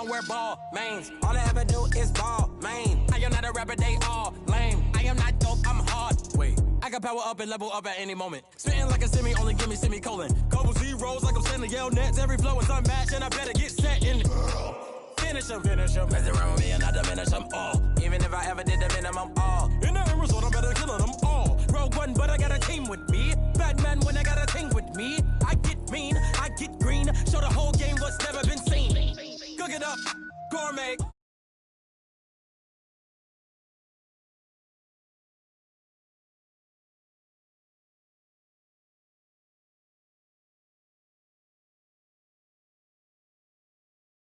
don't wear ball mains. All I ever do is ball main. I am not a rapper, they all lame. I am not dope, I'm hard. Wait, I can power up and level up at any moment. Spitting like a semi, only give me semicolon. Couple zeros like I'm sending yell nets. Every flow is unmatched and I better get set in. Finish them. Mess around with me and I diminish them all. Even if I ever did the minimum all. In the end result, I'm better killing them all. Rogue one, but I got a team with me. Batman when I got a team with me. I get mean, I get green. Show the whole game what's never been seen. Cook it up, gourmet.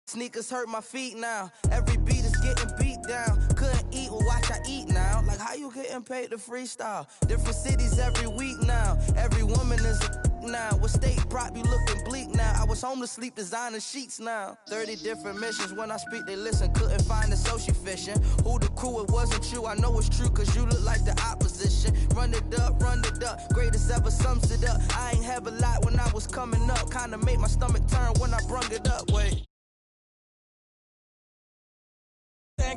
Sneakers hurt my feet now. Every beat is getting beat down. Couldn't eat or watch I eat now. Like how you getting paid to freestyle? Different cities every week now. Every woman is a now. What state prop you looking bleak now? I was home to sleep designing sheets now. 30 different missions. When I speak they listen. Couldn't find the social fishing. Who the crew? It wasn't you. I know it's true cause you look like the opposition. Run it up. Greatest ever sums it up. I ain't have a lot when I was coming up. Kinda made my stomach turn when I brung it up. Wait.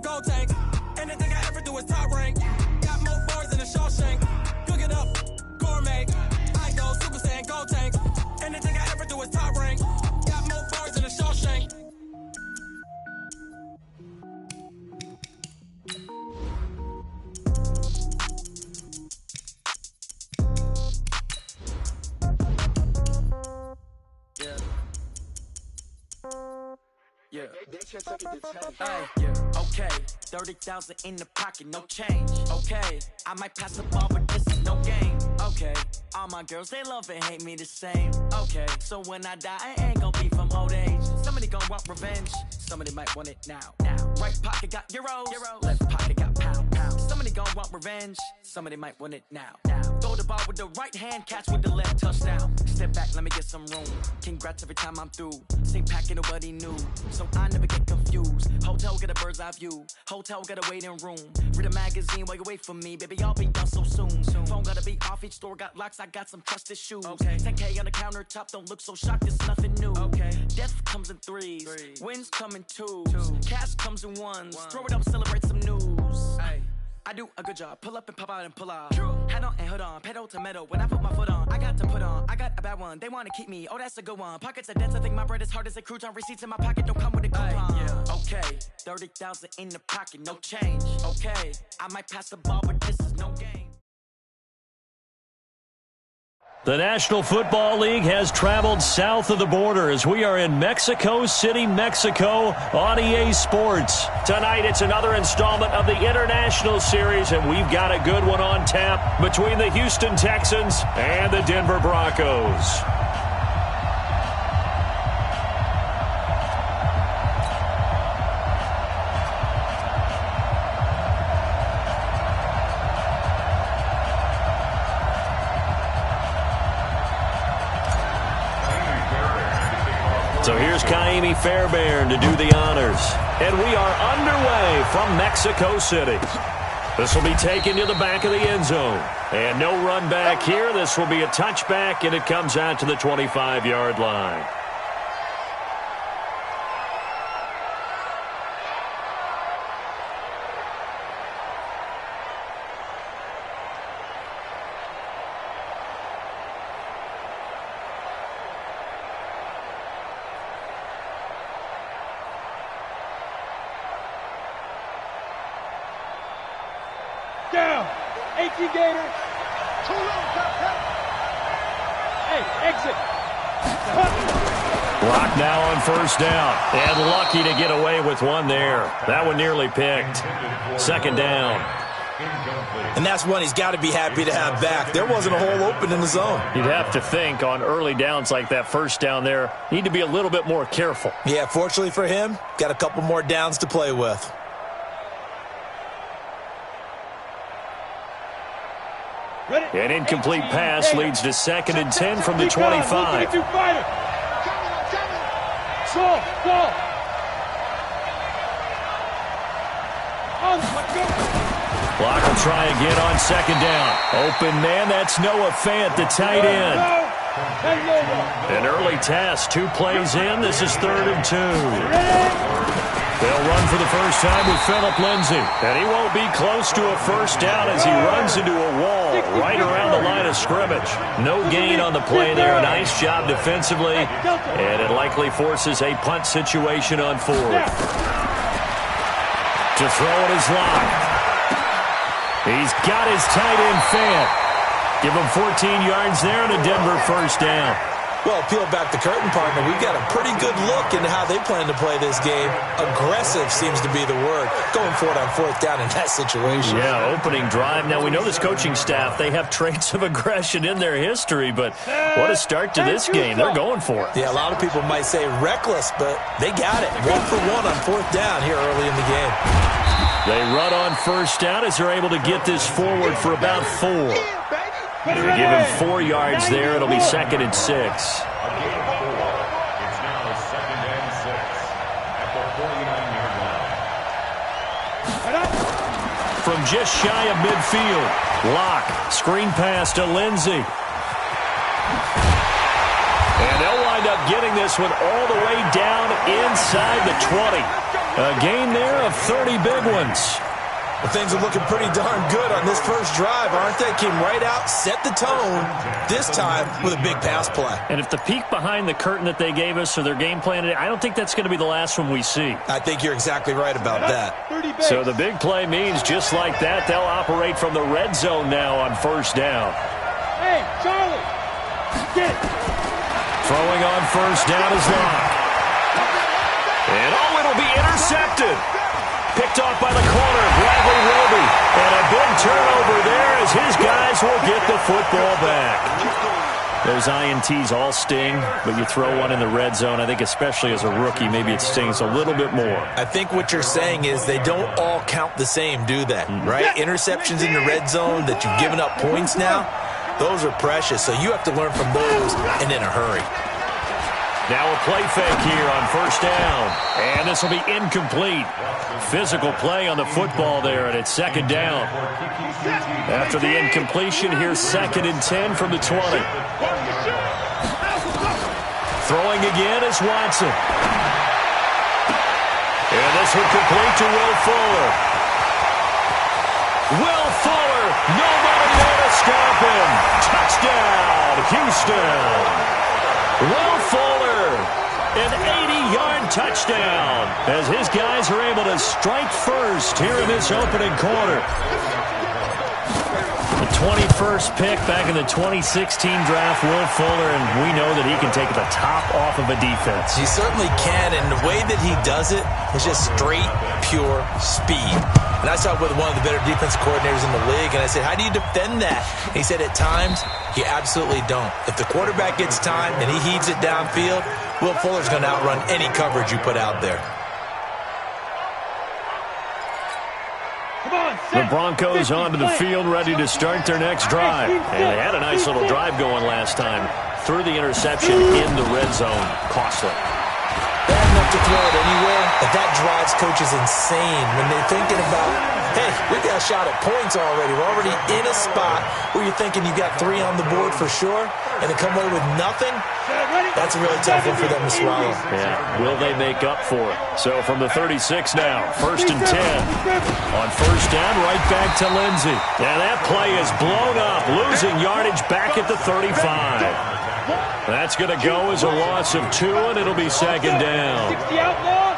Go tank. Anything I ever do is top rank. Got more bars than a Shawshank. Cook it up, gourmet. I go Super Saiyan, go tank. Anything I ever do is top rank. Got more bars than a Shawshank. Yeah. Okay, 30,000 in the pocket, no change. Okay, I might pass the ball, but this is no game. Okay, all my girls, they love and hate me the same. Okay, so when I die, I ain't gonna be from old age. Somebody gonna want revenge, somebody might want it now. Right pocket got euros, left pocket got pound. Somebody gonna want revenge, somebody might want it now. Throw the ball with the right hand, catch with the left, touchdown. Step back, let me get some room. Congrats every time I'm through. Same packet, nobody knew, so I never get confused. Hotel get a bird's eye view. Hotel got a waiting room. Read a magazine while you wait for me, baby. I'll be done so soon. Phone gotta be off. Each store got locks. I got some trusted shoes. Okay. 10K on the countertop. Don't look so shocked. It's nothing new. Okay. Death comes in threes. Wins come in twos. Cash comes in ones. Throw it up, celebrate some news. Ay. I do a good job. Pull up and pop out and pull out. Head on and hood on. Pedal to metal. When I put my foot on, I got to put on. I got a bad one. They want to keep me. Oh, that's a good one. Pockets are dense. I think my bread is hard as a crouton. Receipts in my pocket don't come with a coupon. Yeah. Okay. 30,000 in the pocket. No change. Okay. I might pass the ball, but this is no game. The National Football League has traveled south of the border as we are in Mexico City, Mexico on EA Sports. Tonight it's another installment of the International Series, and we've got a good one on tap between the Houston Texans and the Denver Broncos. So here's Kaimi Fairbairn to do the honors. And we are underway from Mexico City. This will be taken to the back of the end zone. And no run back here. This will be a touchback, and it comes out to the 25-yard line. Down. 18 Gator. Too long. Hey, exit. Block now on first down. And lucky to get away with one there. That one nearly picked. Second down. And that's one he's got to be happy to have back. There wasn't a hole open in the zone. You'd have to think on early downs like that first down there, need to be a little bit more careful. Yeah, fortunately for him, got a couple more downs to play with. An incomplete pass leads to 2nd and 10 from the 25. Block will try again on 2nd down. Open man, that's Noah Fant, the tight end. An early test, 2 plays in. This is 3rd and 2. They'll run for the first time with Phillip Lindsay. And he won't be close to a first down as he runs into a wall right around the line of scrimmage. No gain on the play there. Nice job defensively. And it likely forces a punt situation on fourth. To throw it is Locke. He's got his tight end Fant. Give him 14 yards there and a Denver first down. Well, peel back the curtain, partner. We've got a pretty good look into how they plan to play this game. Aggressive seems to be the word. Going for it on fourth down in that situation. Yeah, opening drive. Now, we know this coaching staff, they have traits of aggression in their history, but what a start to this game. They're going for it. Yeah, a lot of people might say reckless, but they got it. 1 for 1 on fourth down here early in the game. They run on first down as they're able to get this forward for about 4. They give him 4 yards there. It'll be 2nd and 6. It's now 2nd and 6 at the 49-yard line. From just shy of midfield, Locke, screen pass to Lindsay. And they'll wind up getting this one all the way down inside the 20. A gain there of 30 big ones. Well, things are looking pretty darn good on this first drive, aren't they? Came right out, set the tone, this time with a big pass play. And if the peek behind the curtain that they gave us or their game plan, I don't think that's going to be the last one we see. I think you're exactly right about that. So the big play means just like that, they'll operate from the red zone now on first down. Hey, Charlie! Get it! Throwing on first down is Locke. And it'll be intercepted. Picked off by the corner, Bradley Roby. And a big turnover there as his guys will get the football back. Those INTs all sting, but you throw one in the red zone, I think especially as a rookie, maybe it stings a little bit more. I think what you're saying is they don't all count the same, do they? Right? Interceptions in the red zone that you've given up points now, those are precious. So you have to learn from those and in a hurry. Now a play fake here on first down. And this will be incomplete. Physical play on the football there, and it's 2nd down. After the incompletion, here's 2nd and 10 from the 20. Throwing again is Watson. And this will complete to Will Fuller. Will Fuller, nobody there to stop him. Touchdown, Houston. Will Fuller, an 80-yard touchdown as his guys are able to strike first here in this opening quarter. The 21st pick back in the 2016 draft, Will Fuller, and we know that he can take the top off of a defense. He certainly can, and the way that he does it is just straight, pure speed. And I saw it with one of the better defensive coordinators in the league, and I said, how do you defend that? And he said, at times, you absolutely don't. If the quarterback gets time and he heaves it downfield, Will Fuller's going to outrun any coverage you put out there. The Broncos onto the field, ready to start their next drive. And they had a nice little drive going last time. Threw the interception in the red zone. Costly. Bad enough to throw it anywhere, but that drives coaches insane when they're thinking about, hey, we got a shot at points already. We're already in a spot where you're thinking you got 3 on the board for sure, and to come away with nothing, that's a really tough one for them to swallow. Yeah, will they make up for it? So from the 36 now, 1st and 10. On first down, right back to Lindsay. And that play is blown up, losing yardage back at the 35. That's going to go as a loss of 2, and it'll be 2nd down. 60 outlaw.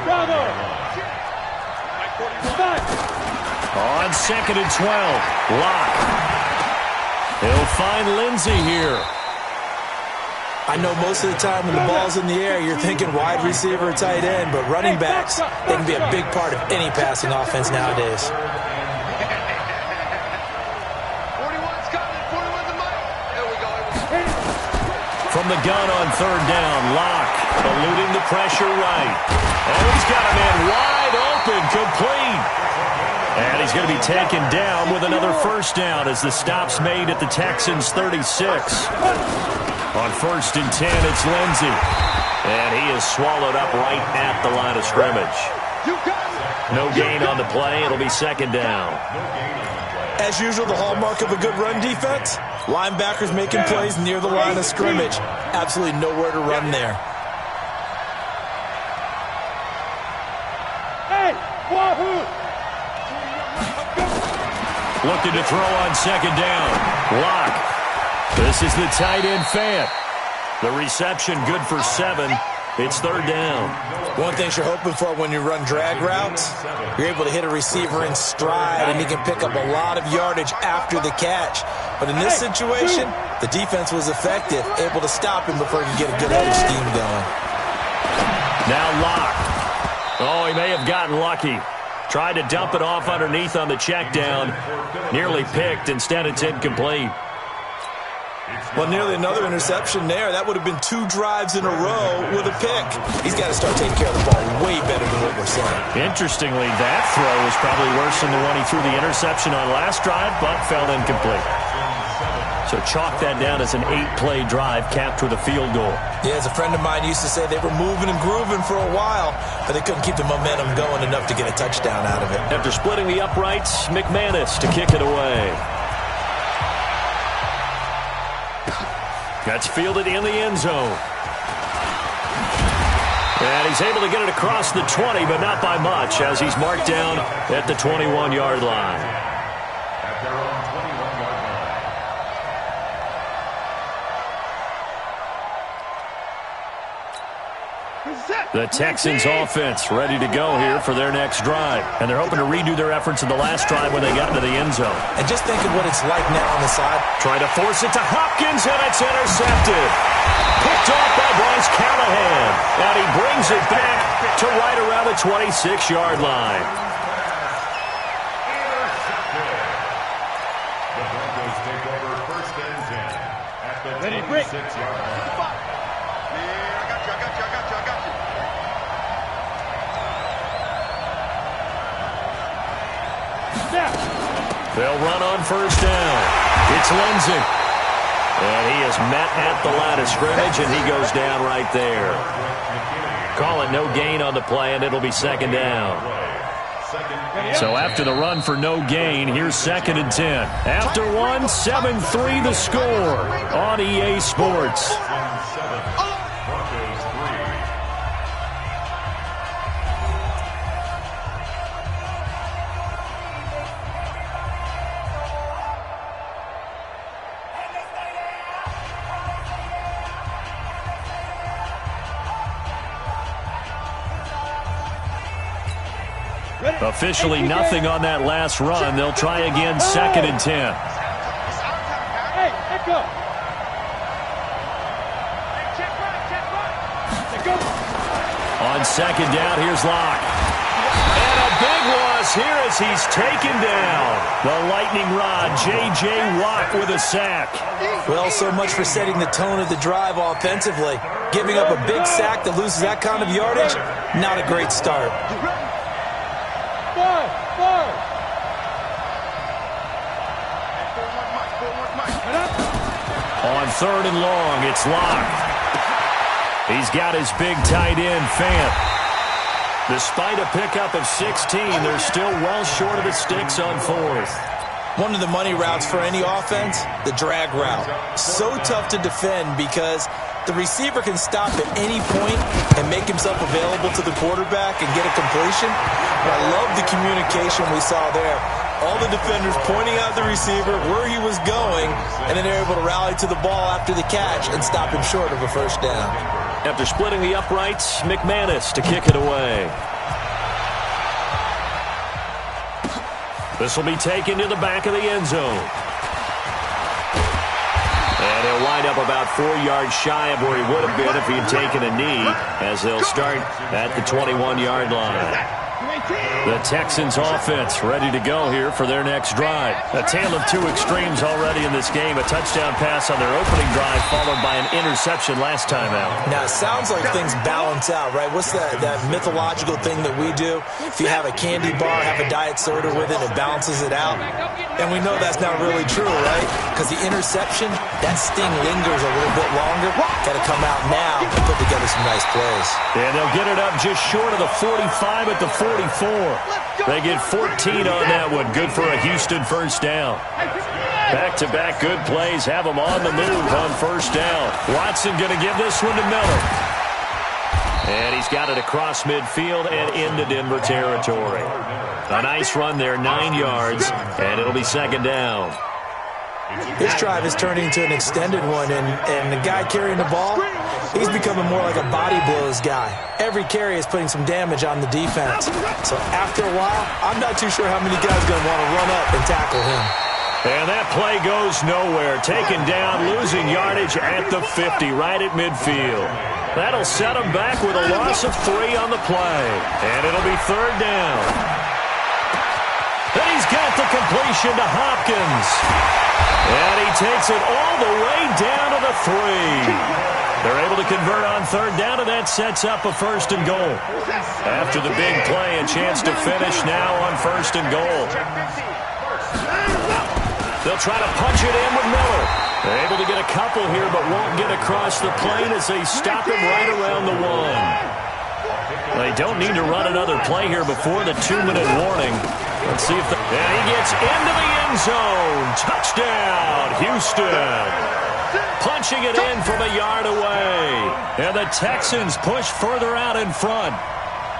Bravo. On 2nd and 12, Locke. He'll find Lindsay here. I know most of the time when the ball's in the air, you're thinking wide receiver or tight end, but running backs, they can be a big part of any passing offense nowadays. From the gun on 3rd down, Locke eluding the pressure right. Oh, he's got a man wide open, complete. And he's going to be taken down with another first down as the stop's made at the Texans' 36. On 1st and 10, it's Lindsay. And he is swallowed up right at the line of scrimmage. No gain on the play. It'll be 2nd down. As usual, the hallmark of a good run defense, linebackers making plays near the line of scrimmage. Absolutely nowhere to run there. Looking to throw on second down. Lock. This is the tight end Fant. The reception good for 7. It's third down. One thing you're hoping for when you run drag routes, you're able to hit a receiver in stride, and he can pick up a lot of yardage after the catch. But in this situation, the defense was effective, able to stop him before he could get a good other scheme going. Now Lock. Oh, he may have gotten lucky. Tried to dump it off underneath on the check down. Nearly picked. Instead, it's incomplete. Well, nearly another interception there. That would have been 2 drives in a row with a pick. He's got to start taking care of the ball way better than what we're saying. Interestingly, that throw was probably worse than the one he threw the interception on last drive, but fell incomplete. So chalk that down as an 8-play drive capped with a field goal. Yeah, as a friend of mine used to say, they were moving and grooving for a while, but they couldn't keep the momentum going enough to get a touchdown out of it. After splitting the uprights, McManus to kick it away. That's fielded in the end zone. And he's able to get it across the 20, but not by much, as he's marked down at the 21-yard line. At their own 21-yard line. The Texans offense ready to go here for their next drive. And they're hoping to redo their efforts in the last drive when they got into the end zone. And just think of what it's like now on the side. Trying to force it to Hopkins, and it's intercepted. Picked off by Bryce Callahan. And he brings it back to right around the 26-yard line. The Broncos take over first and 10 at the 26-yard line. They'll run on first down. It's Lindsey. And he is met at the line of scrimmage, and he goes down right there. Call it no gain on the play, and it'll be second down. So after the run for no gain, here's second and 10. After one, 7-3 the score on EA Sports. Officially nothing on that last run. They'll try again, second and 10. Hey, let go. On second down, here's Locke. And a big loss here as he's taken down. The lightning rod, J.J. Watt with a sack. Well, so much for setting the tone of the drive offensively. Giving up a big sack that loses that kind of yardage, not a great start. On third and long, it's Locke. He's got his big tight end, Fant. Despite a pickup of 16, they're still well short of the sticks on fourth. One of the money routes for any offense, the drag route. So tough to defend because the receiver can stop at any point and make himself available to the quarterback and get a completion. But I love the communication we saw there. All the defenders pointing out the receiver where he was going, and then they're able to rally to the ball after the catch and stop him short of a first down. After splitting the uprights, McManus to kick it away. This will be taken to the back of the end zone. And he'll wind up about 4 yards shy of where he would have been if he had taken a knee, as they'll start at the 21-yard line. The Texans offense ready to go here for their next drive. A tale of two extremes already in this game. A touchdown pass on their opening drive followed by an interception last time out. Now, it sounds like things balance out, right? What's that mythological thing that we do? If you have a candy bar, have a diet soda with it, it balances it out. And we know that's not really true, right? Because the interception, that sting lingers a little bit longer. Got to come out now and put together some nice plays. And they'll get it up just short of the 45 at the 44. They get 14 on that one. Good for a Houston first down. Back-to-back good plays have them on the move on first down. Watson going to give this one to Miller. And he's got it across midfield and into Denver territory. A nice run there, 9 yards, and it'll be second down. This drive is turning into an extended one, and the guy carrying the ball, he's becoming more like a body blows guy. Every carry is putting some damage on the defense. So after a while, I'm not too sure how many guys are going to want to run up and tackle him. And that play goes nowhere. Taken down, losing yardage at the 50, right at midfield. That'll set him back with a loss of 3 on the play. And it'll be third down. And he's got the completion to Hopkins. And he takes it all the way down to the 3. They're able to convert on third down, and that sets up a first and goal. After the big play, a chance to finish now on first and goal. They'll try to punch it in with Miller. They're able to get a couple here, but won't get across the plane as they stop him right around the 1. They don't need to run another play here before the 2-minute warning. Let's see if and he gets into the end zone. Touchdown, Houston. Punching it in from a yard away. And the Texans push further out in front.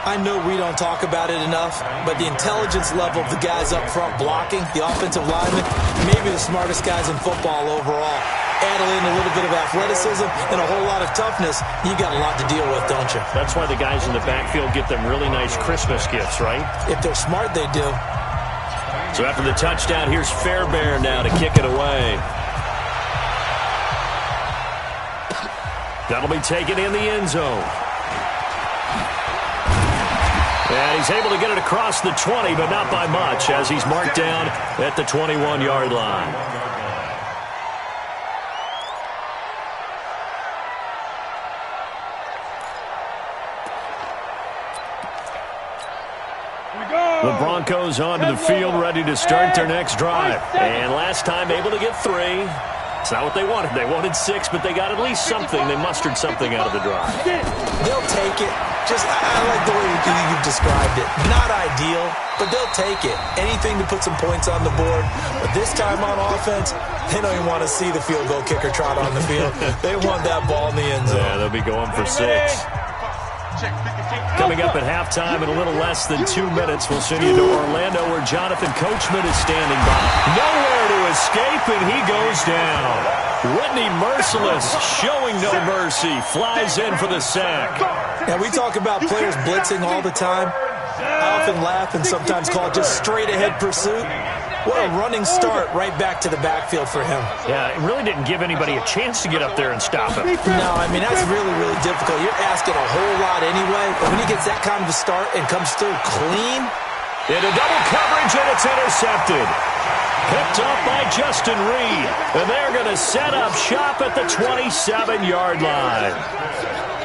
I know we don't talk about it enough, but the intelligence level of the guys up front blocking, the offensive linemen, maybe the smartest guys in football overall. Add in a little bit of athleticism and a whole lot of toughness, you got a lot to deal with, don't you? That's why the guys in the backfield get them really nice Christmas gifts, right? If they're smart, they do. So after the touchdown, here's Fairbairn now to kick it away. That'll be taken in the end zone. And he's able to get it across the 20, but not by much, as he's marked down at the 21-yard line. The Broncos onto the field, ready to start their next drive. And last time able to get 3. It's not what they wanted. They wanted 6, but they got at least something. They mustered something out of the drive. They'll take it. I like the way you've described it. Not ideal, but they'll take it. Anything to put some points on the board. But this time on offense, they don't even want to see the field goal kicker trot on the field. They want that ball in the end zone. Yeah, they'll be going for 6. Coming up at halftime in a little less than 2 minutes, we'll send you to Orlando where Jonathan Coachman is standing by. Nowhere to escape, and he goes down. Whitney Merciless, showing no mercy, flies in for the sack. And we talk about players blitzing all the time. I often laugh and sometimes call it just straight-ahead pursuit. What a running start right back to the backfield for him. Yeah, it really didn't give anybody a chance to get up there and stop him. No, I mean, that's really, really difficult. You're asking a whole lot anyway. But when he gets that kind of a start and comes through clean. Into double coverage, and it's intercepted. Picked up by Justin Reed. And they're going to set up shop at the 27-yard line.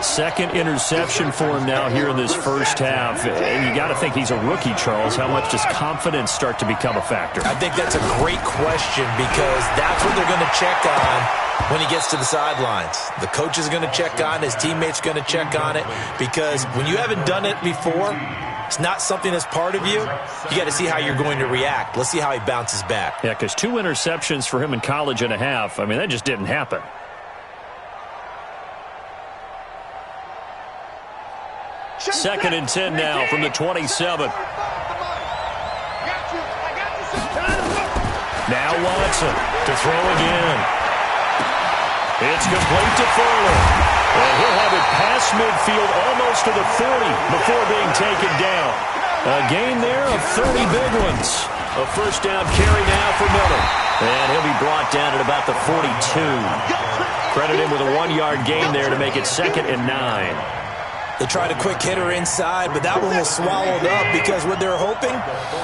Second interception for him now here in this first half. And you got to think he's a rookie, Charles. How much does confidence start to become a factor? I think that's a great question because that's what they're going to check on when he gets to the sidelines. The coach is going to check on it. His teammates are going to check on it because when you haven't done it before, it's not something that's part of you. You got to see how you're going to react. Let's see how he bounces back. Yeah, because 2 interceptions for him in college and a half. I mean, that just didn't happen. Second and 10 now from the 27. Now Watson to throw again. It's complete to Fuller. And he'll have it past midfield almost to the 40 before being taken down. A gain there of 30 big ones. A first down carry now for Miller. And he'll be brought down at about the 42. Credit him with a 1-yard gain there to make it 2nd and 9. They tried a quick hitter inside, but that one was swallowed up because what they're hoping,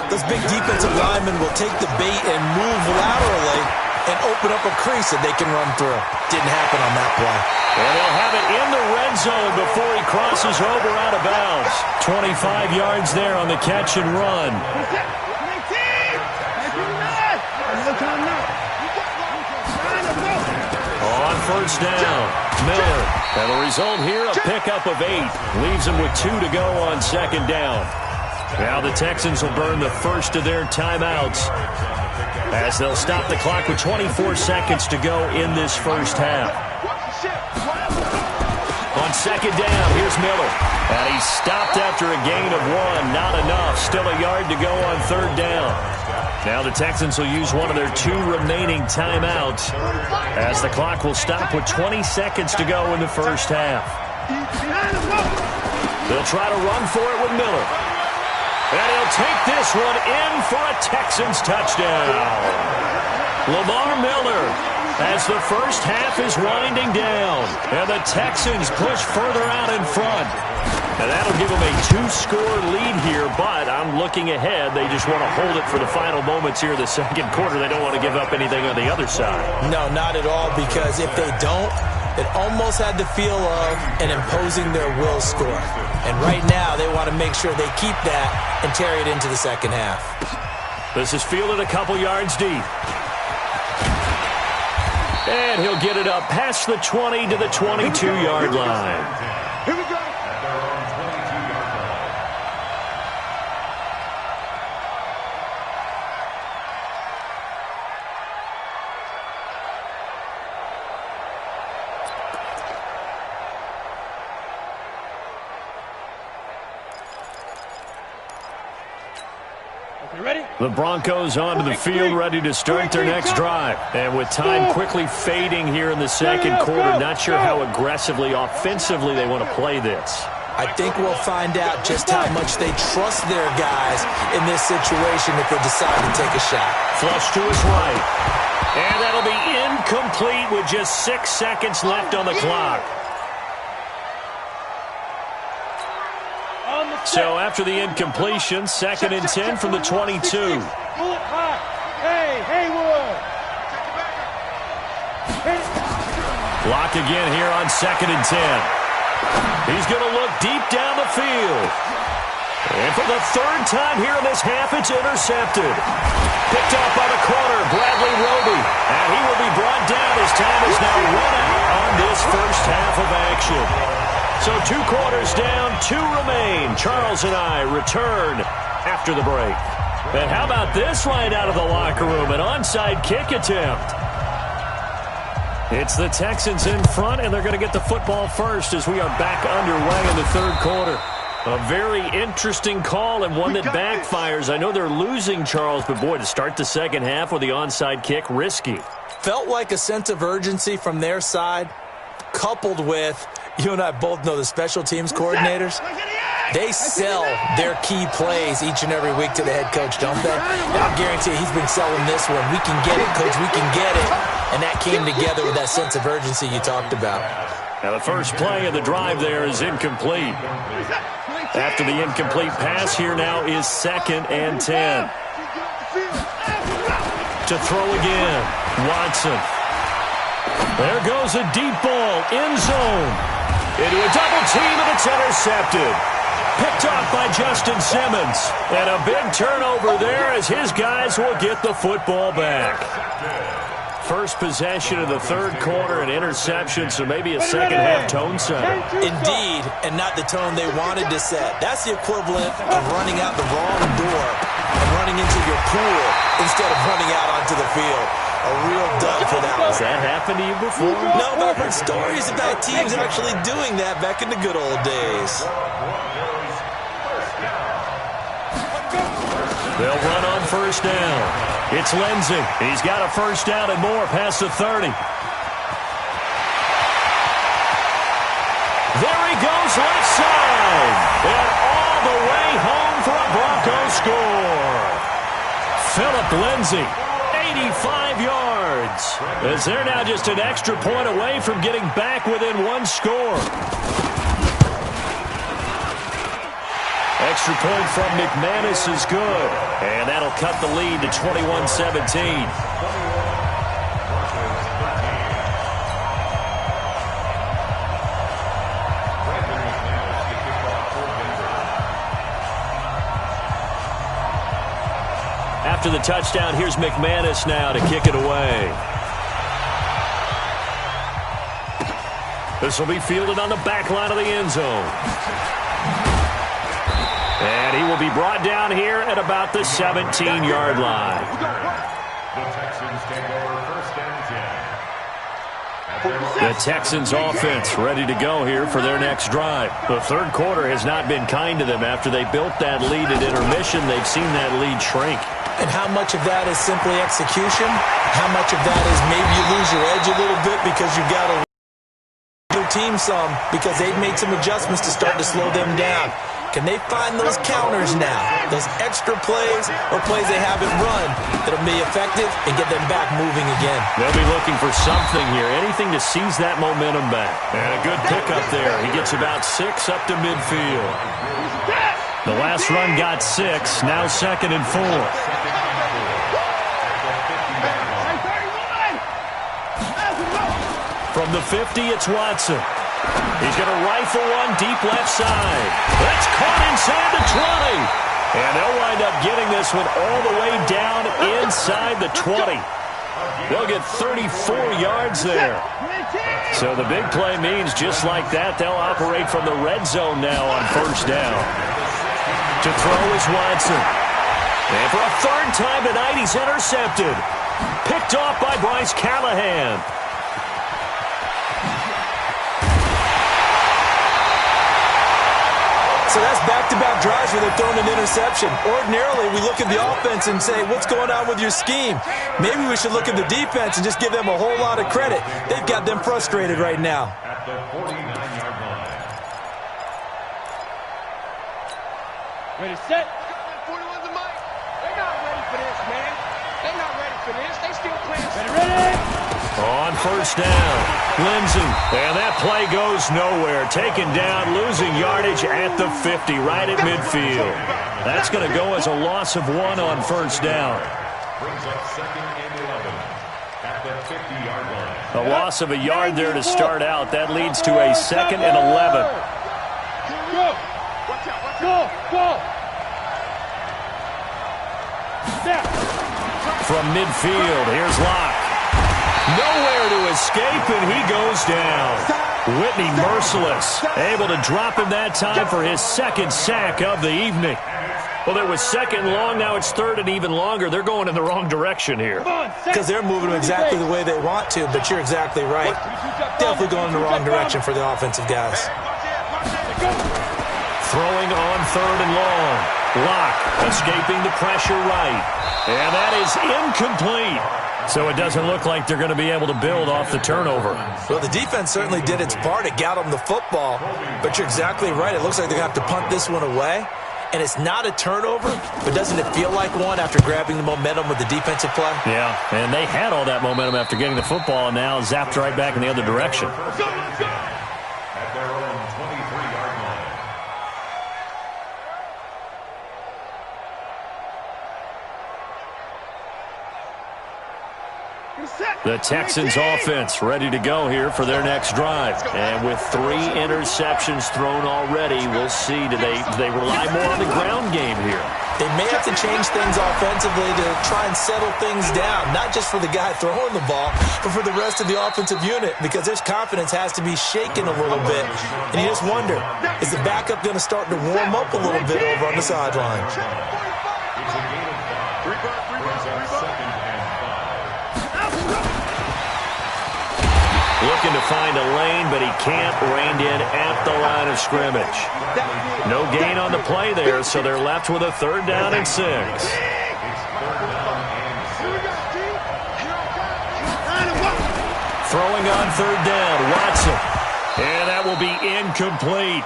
those big defensive linemen will take the bait and move laterally and open up a crease that they can run through. Didn't happen on that play. And they'll have it in the red zone before he crosses over out of bounds. 25 yards there on the catch and run. On first down, Miller. And the result here, a pickup of 8. Leaves him with 2 to go on second down. Now the Texans will burn the first of their timeouts as they'll stop the clock with 24 seconds to go in this first half. On On second down, here's Miller. And he's stopped after a gain of 1. Not enough. Still a yard to go on third down. Now the Texans will use one of their 2 remaining timeouts as the clock will stop with 20 seconds to go in the first half. They'll try to run for it with Miller. And he'll take this one in for a Texans touchdown. Lamar Miller, as the first half is winding down, and the Texans push further out in front. And that'll give them a 2-score lead here, but I'm looking ahead. They just want to hold it for the final moments here in the second quarter. They don't want to give up anything on the other side. No, not at all, because if they don't, it almost had the feel of an imposing their will score. And right now, they want to make sure they keep that and carry it into the second half. This is fielded a couple yards deep. And he'll get it up past the 20 to the 22-yard line. Here we go. The Broncos onto the field, ready to start their next drive. And with time quickly fading here in the second quarter, not sure how aggressively, offensively they want to play this. I think we'll find out just how much they trust their guys in this situation if they decide to take a shot. Flush to his right. And that'll be incomplete with just 6 seconds left on the clock. So after the incompletion, 2nd and 10 from the 22. Hey, Haywood. Block again here on 2nd and 10. He's going to look deep down the field. And for the 3rd time here in this half, it's intercepted. Picked off by the corner, Bradley Roby. And he will be brought down as time is now run out on this first half of action. So 2 quarters down, 2 remain. Charles and I return after the break. And how about this right out of the locker room? An onside kick attempt. It's the Texans in front, and they're going to get the football first as we are back underway in the 3rd quarter. A very interesting call and one that backfires. I know they're losing, Charles, but boy, to start the second half with the onside kick, risky. Felt like a sense of urgency from their side, coupled with, you and I both know the special teams coordinators, they sell their key plays each and every week to the head coach, don't they? And I guarantee he's been selling this one. We can get it, coach, we can get it. And that came together with that sense of urgency you talked about. Now the first play of the drive there is incomplete. After the incomplete pass, here now is 2nd and 10. To throw again, Watson. There goes a deep ball, end zone. Into a double team, and it's intercepted. Picked off by Justin Simmons. And a big turnover there as his guys will get the football back. First possession of the 3rd quarter, an interception, so maybe a second half tone setter. Indeed, and not the tone they wanted to set. That's the equivalent of running out the wrong door and running into your pool instead of running out onto the field. A real dud for that one. Has that happened to you before? No, but I've heard stories about teams actually doing that back in the good old days. They'll run on first down. It's Lindsey. He's got a first down and more past the 30. There he goes left side. And all the way home for a Broncos score. Philip Lindsey, 85 yards. As they're now just an extra point away from getting back within 1 score. Extra point from McManus is good. And that'll cut the lead to 21-17. After the touchdown, here's McManus now to kick it away. This will be fielded on the back line of the end zone. And he will be brought down here at about the 17-yard line. The Texans take over 1st and 10. The Texans offense ready to go here for their next drive. The third quarter has not been kind to them. After they built that lead at intermission, they've seen that lead shrink. And how much of that is simply execution? How much of that is maybe you lose your edge a little bit because you've got to your team some because they've made some adjustments to start to slow them down. Can they find those counters now, those extra plays or plays they haven't run that'll be effective and get them back moving again? They'll be looking for something here, anything to seize that momentum back. And a good pickup there. He gets about 6 up to midfield. The last run got 6, now 2nd and 4. From the 50, it's Watson. He's going to rifle one deep left side. That's caught inside the 20. And they'll wind up getting this one all the way down inside the 20. They'll get 34 yards there. So the big play means just like that, they'll operate from the red zone now on first down. To throw is Watson. And for a third time tonight, he's intercepted. Picked off by Bryce Callahan. So that's back-to-back drives where they're throwing an interception. Ordinarily, we look at the offense and say, what's going on with your scheme? Maybe we should look at the defense and just give them a whole lot of credit. They've got them frustrated right now. At the 49-yard line. Ready, set. 41's the mic. They're not ready for this, man. They're not ready for this. They still playing. Ready? On first down, Lindsey. And that play goes nowhere. Taken down, losing yardage at the 50, right at midfield. That's going to go as a loss of 1 on first down. Brings up 2nd and 11 at the 50-yard line. A loss of a yard there to start out. That leads to a 2nd and 11. Go. Watch out. Go. From midfield, here's Locke. Nowhere to escape, and he goes down. Whitney merciless, able to drop him that time for his 2nd sack of the evening. Well, it was 2nd long, now it's 3rd and even longer. They're going in the wrong direction here. Because they're moving them exactly the way they want to, but you're exactly right. Definitely going in the wrong direction for the offensive guys. Throwing on 3rd and long. Locke escaping the pressure right. And that is incomplete. So it doesn't look like they're going to be able to build off the turnover. Well, the defense certainly did its part. It got them the football. But you're exactly right. It looks like they're going to have to punt this one away. And it's not a turnover, but doesn't it feel like one after grabbing the momentum with the defensive play? Yeah, and they had all that momentum after getting the football and now zapped right back in the other direction. At their own 23-yard line. The Texans offense ready to go here for their next drive. And with 3 interceptions thrown already, we'll see, do they rely more on the ground game here? They may have to change things offensively to try and settle things down, not just for the guy throwing the ball, but for the rest of the offensive unit, because their confidence has to be shaken a little bit. And you just wonder, is the backup going to start to warm up a little bit over on the sideline? It's a gain of 5. Brings up 2nd and 5. Looking to find a lane, but he can't. Reined in at the line of scrimmage. No gain on the play there, so they're left with a 3rd down and 6. It's 3rd down and 6. Throwing on 3rd down, Watson. And that will be incomplete.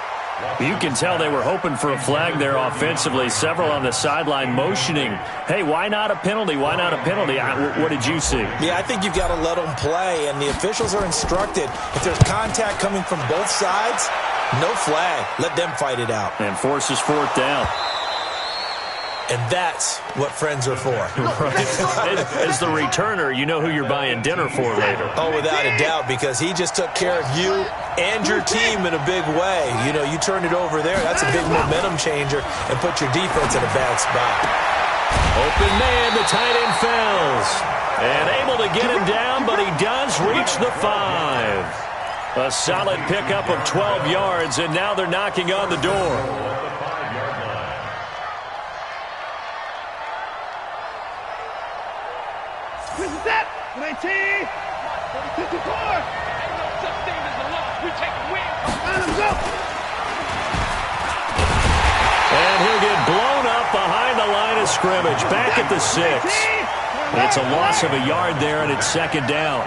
You can tell they were hoping for a flag there offensively. Several on the sideline motioning, hey, why not a penalty? Why not a penalty? What did you see? Yeah, I think you've got to let them play, and the officials are instructed. If there's contact coming from both sides, no flag. Let them fight it out. And forces 4th down. And that's what friends are for. Right. As the returner, you know who you're buying dinner for later. Oh, without a doubt, because he just took care of you and your team in a big way. You know, you turned it over there. That's a big momentum changer and put your defense in a bad spot. Open man, the tight end falls. And able to get him down, but he does reach the 5. A solid pickup of 12 yards, and now they're knocking on the door. This is it. 19. 54. And he'll get blown up behind the line of scrimmage, back at the 6. It's a loss of a yard there, and it's second down.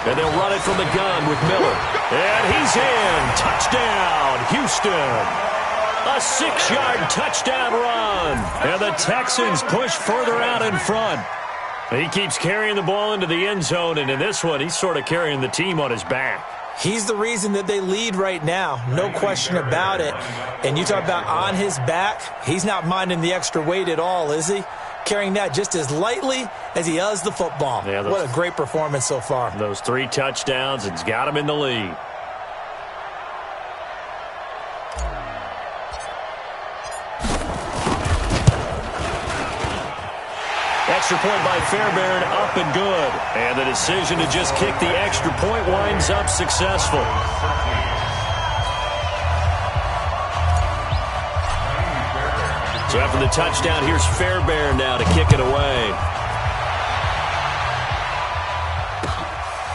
And they'll run it from the gun with Miller. And he's in. Touchdown, Houston. A 6-yard touchdown run. And the Texans push further out in front. He keeps carrying the ball into the end zone, and in this one, he's sort of carrying the team on his back. He's the reason that they lead right now. No question about it. And you talk about on his back, he's not minding the extra weight at all, is he? Carrying that just as lightly as he does the football. Yeah, what a great performance so far. Those 3 touchdowns, it's got him in the lead. Extra point by Fairbairn, up and good. And the decision to just kick the extra point winds up successful. So after the touchdown, here's Fairbairn now to kick it away.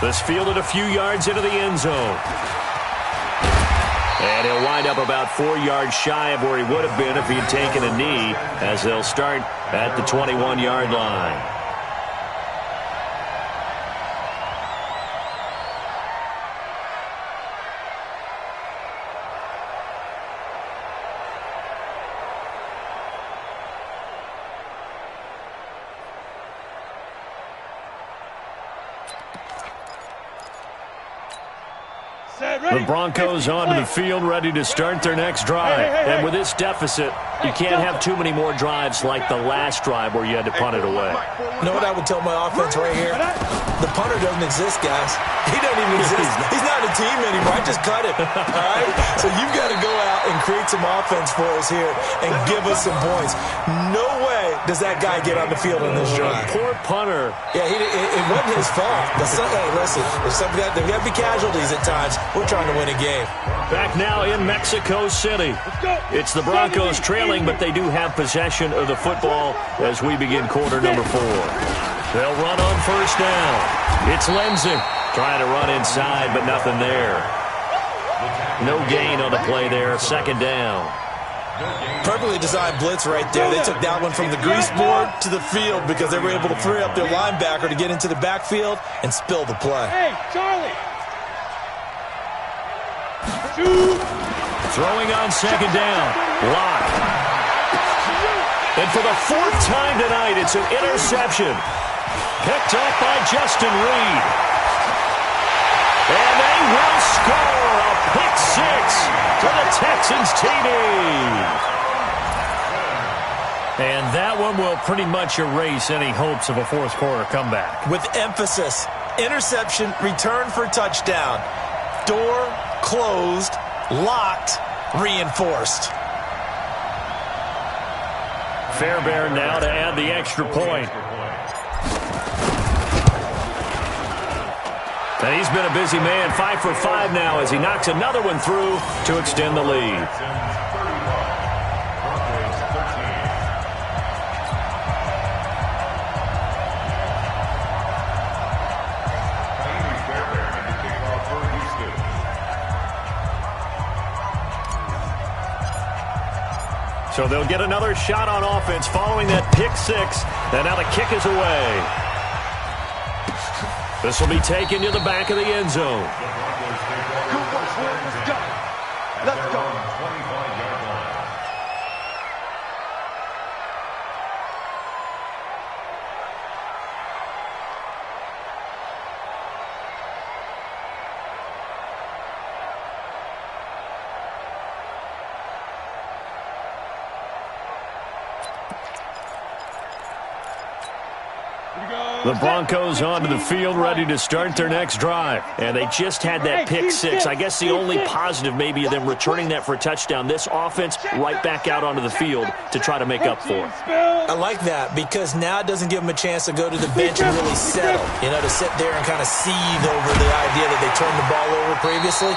This fielded a few yards into the end zone. And he'll wind up about 4 yards shy of where he would have been if he had taken a knee, as they'll start at the 21-yard line. The Broncos onto the field, ready to start their next drive. And with this deficit, you can't have too many more drives like the last drive where you had to punt it away. You know what I would tell my offense right here? The punter doesn't exist, guys. He doesn't even exist. He's not a team anymore. I just cut him. All right? So you've got to go out and create some offense for us here and give us some points. No way does that guy get on the field in this drive. Poor punter. Yeah, it wasn't his fault. But hey, listen, there got to be casualties at times. We're trying to win a game. Back now in Mexico City. It's the Broncos trailing, but they do have possession of the football as we begin quarter number 4. They'll run on first down. It's Lindsey trying to run inside, but nothing there. No gain on the play there. Second down. Perfectly designed blitz right there. They took that one from the grease board to the field because they were able to free up their linebacker to get into the backfield and spill the play. Hey, Charlie! Throwing on second down. Lock. And for the 4th time tonight, it's an interception. Picked up by Justin Reed. And they will score a pick 6 to the Texans TD. And that one will pretty much erase any hopes of a fourth quarter comeback. With emphasis, interception, return for touchdown. Door closed, locked, reinforced. Fairbairn now to add the extra point. And he's been a busy man, 5 for 5 now as he knocks another one through to extend the lead. So they'll get another shot on offense following that pick 6. And now the kick is away. This will be taken to the back of the end zone. Let's go. The Broncos onto the field, ready to start their next drive. And they just had that pick 6. I guess the only positive maybe of them returning that for a touchdown. This offense right back out onto the field to try to make up for it. I like that because now it doesn't give them a chance to go to the bench and really settle. You know, to sit there and kind of seethe over the idea that they turned the ball over previously.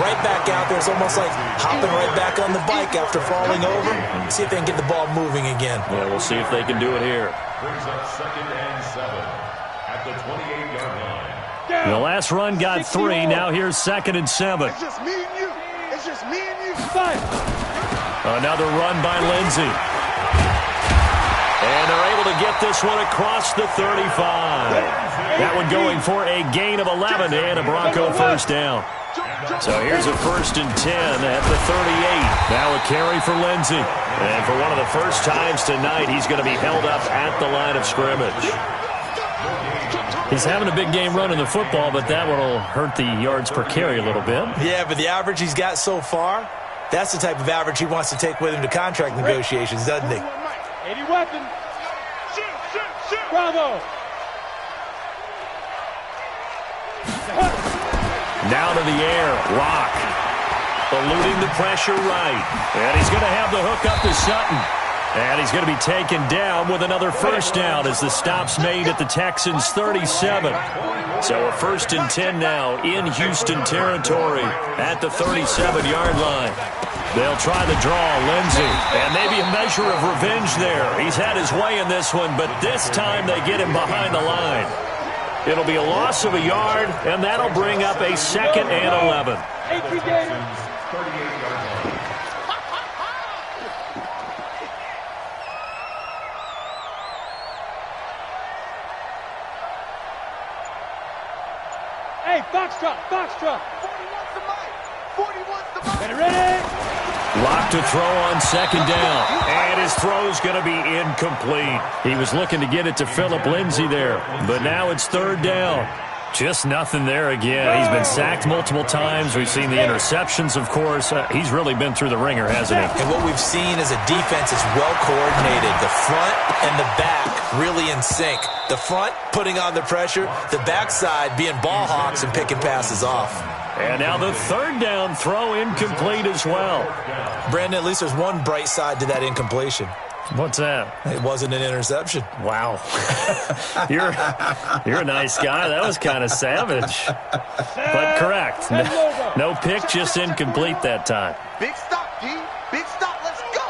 Right back out there. It's almost like hopping right back on the bike after falling over. See if they can get the ball moving again. Yeah, we'll see if they can do it here. Brings up 2nd and 7 at the 28-yard line. down. The last run got 3. Now here's 2nd and 7. It's just me and you. It's just me and you. Fight. Another run by Lindsey. And they're able to get this one across the 35. That one going for a gain of 11 and a Bronco first down. So here's a 1st and 10 at the 38. Now a carry for Lindsey. And for one of the first times tonight, he's going to be held up at the line of scrimmage. He's having a big game running the football, but that one will hurt the yards per carry a little bit. Yeah, but the average he's got so far, that's the type of average he wants to take with him to contract negotiations, doesn't he? 80 weapon. Shoot. Bravo. Now to the air. Rock. Eluding the pressure right. And he's going to have the hook up to Sutton. And he's going to be taken down with another first down as the stop's made at the Texans' 37. So a 1st and 10 now in Houston territory at the 37-yard line. They'll try the draw, Lindsey. And maybe a measure of revenge there. He's had his way in this one, but this time they get him behind the line. It'll be a loss of a yard, and that'll bring up a 2nd and 11. Hey, Foxtrot. 41's the mic. 41's the mic. Ready? Locked to throw on 2nd down. And his throw's going to be incomplete. He was looking to get it to Phillip Lindsay there. But now it's 3rd down. Just nothing there again. He's been sacked multiple times. We've seen the interceptions, of course. He's really been through the ringer, hasn't he? And what we've seen is a defense is well coordinated. The front and the back really in sync. The front putting on the pressure. The backside being ball hawks and picking passes off. And now the 3rd down throw incomplete as well. Brandon, at least there's one bright side to that incompletion. What's that? It wasn't an interception. Wow. You're a nice guy. That was kind of savage. But correct. No pick, just incomplete that time. Big stop, G. Big stop. Let's go.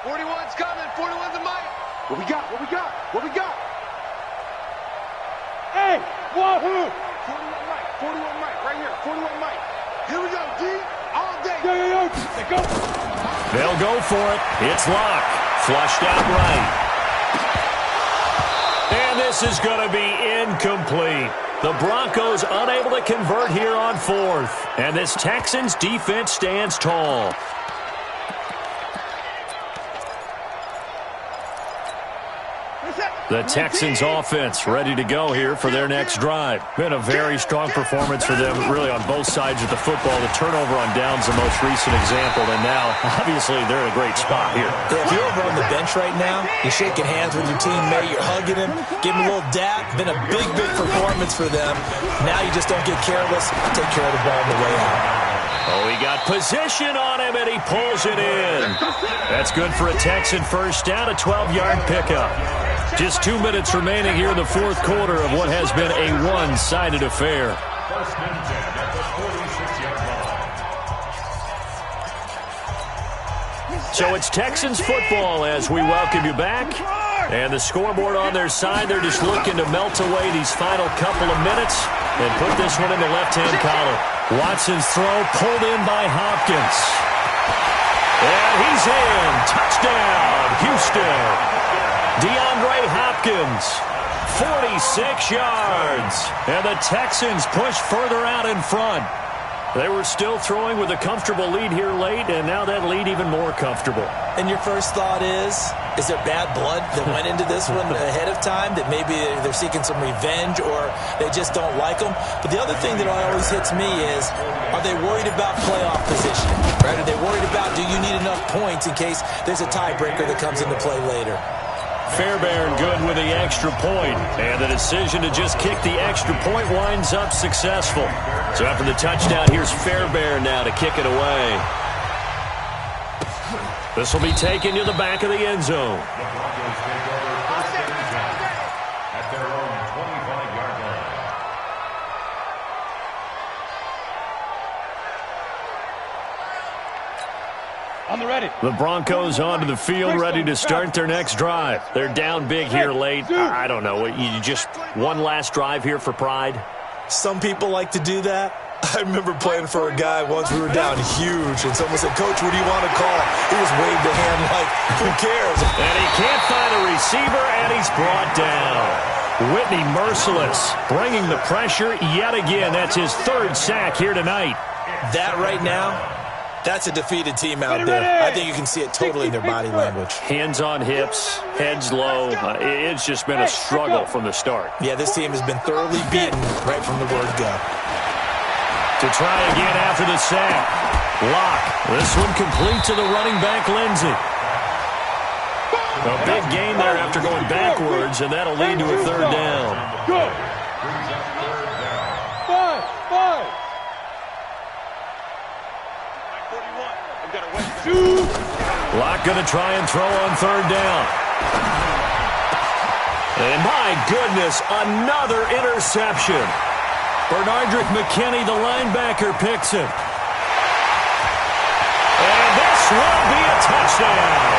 41's coming. 41's a mic. What we got? Hey, wahoo. 41 mic. 41 mic. Right here. 41 mic. Here we go, G. All day. Yo. Let's go. They'll go for it. It's Locke. Flushed out right. And this is going to be incomplete. The Broncos unable to convert here on 4th. And this Texans defense stands tall. The Texans offense ready to go here for their next drive. Been a very strong performance for them, really on both sides of the football. The turnover on downs the most recent example, and now, obviously, they're in a great spot here. Yeah, if you're over on the bench right now, you're shaking hands with your teammate, you're hugging him, giving him a little dap. Been a big performance for them. Now you just don't get careless. Take care of the ball on the way out. Oh, he got position on him, and he pulls it in. That's good for a Texan first down, a 12-yard pickup. Just 2 minutes remaining here in the 4th quarter of what has been a one-sided affair. So it's Texans football as we welcome you back. And the scoreboard on their side, they're just looking to melt away these final couple of minutes and put this one in the left-hand column. Watson's throw pulled in by Hopkins. And he's in. Touchdown, Houston. DeAndre Hopkins, 46 yards. And the Texans push further out in front. They were still throwing with a comfortable lead here late, and now that lead even more comfortable. And your first thought is there bad blood that went into this one ahead of time, that maybe they're seeking some revenge or they just don't like them? But the other thing that always hits me is, are they worried about playoff positioning? Right? Are they worried about, do you need enough points in case there's a tiebreaker that comes into play later? Fairbairn good with the extra point, and the decision to just kick the extra point winds up successful. So after the touchdown, here's Fairbairn now to kick it away. This will be taken to the back of the end zone. At their own 25-yard line. On the ready. The Broncos onto the field, ready to start their next drive. They're down big here late. I don't know. You just one last drive here for pride? Some people like to do that. I remember playing for a guy once. We were down huge, and someone said, "Coach, what do you want to call?" He just waved a hand like, who cares? And he can't find a receiver, and he's brought down. Whitney merciless, bringing the pressure yet again. That's his third sack here tonight. That right now, that's a defeated team out there. I think you can see it totally in their body language. Hands on hips, heads low. It's just been a struggle from the start. Yeah, this team has been thoroughly beaten right from the word go. To try again after the sack. Lock. This one complete to the running back, Lindsey. A big gain there after going backwards, and that'll lead to a third down. Go. 5. Lock going to try and throw on third down. And my goodness, another interception. Bernardrick McKinney, the linebacker, picks it. And this will be a touchdown.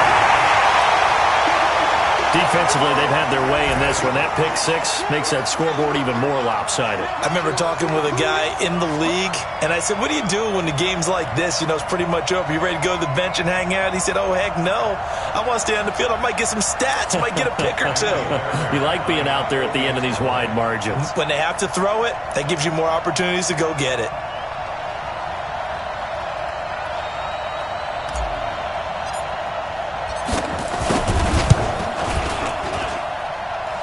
Defensively, they've had their way in this one. That pick six makes that scoreboard even more lopsided. I remember talking with a guy in the league, and I said, what do you do when the game's like this? You know, it's pretty much over. You ready to go to the bench and hang out? He said, oh, heck no. I want to stay on the field. I might get some stats. I might get a pick or two. You like being out there at the end of these wide margins. When they have to throw it, that gives you more opportunities to go get it.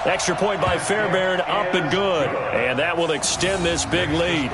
Extra point by Fairbairn, up and good. And that will extend this big lead.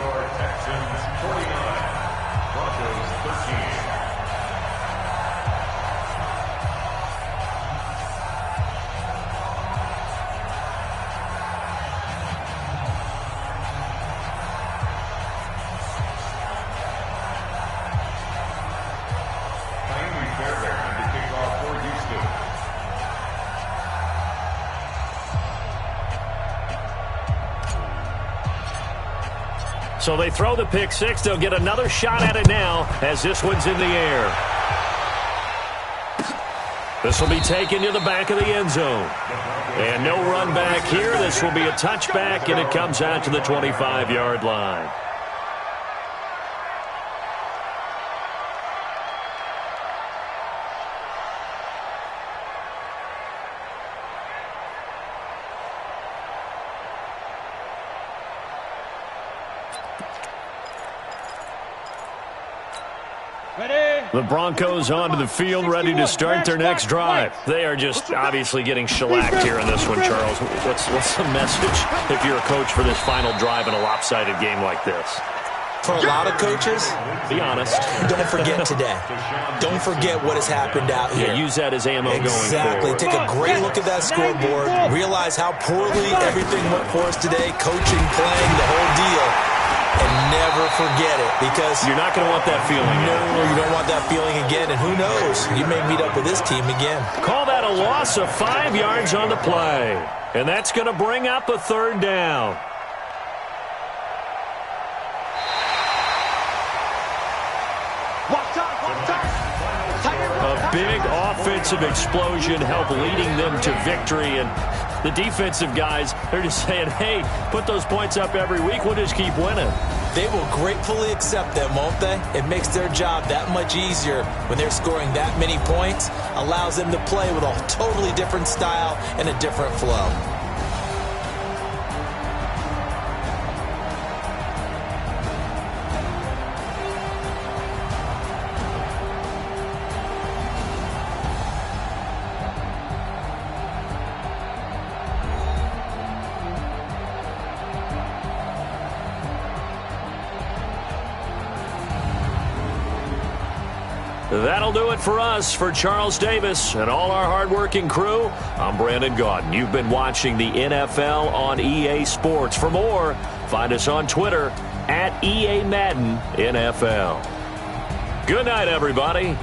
So they throw the pick six. They'll get another shot at it now as this one's in the air. This will be taken to the back of the end zone. And no run back here. This will be a touchback, and it comes out to the 25-yard line. The Broncos onto the field, ready to start their next drive. They are just obviously getting shellacked here in this one, Charles. What's the message if you're a coach for this final drive in a lopsided game like this? For a lot of coaches, be honest. Don't forget today. Don't forget what has happened out here. Yeah, use that as ammo going forward. Exactly. Take a great look at that scoreboard. Realize how poorly everything went for us today. Coaching, playing, the whole deal. And never forget it, because you're not going to want that feeling again. No, you don't want that feeling again, and who knows? You may meet up with this team again. Call that a loss of 5 yards on the play. And that's going to bring up a third down. A big offensive explosion helped leading them to victory, and the defensive guys, they're just saying, hey, put those points up every week, we'll just keep winning. They will gratefully accept them, won't they? It makes their job that much easier when they're scoring that many points, allows them to play with a totally different style and a different flow. That'll do it for us. For Charles Davis and all our hardworking crew, I'm Brandon Gaudin. You've been watching the NFL on EA Sports. For more, find us on Twitter at EA Madden NFL. Good night, everybody.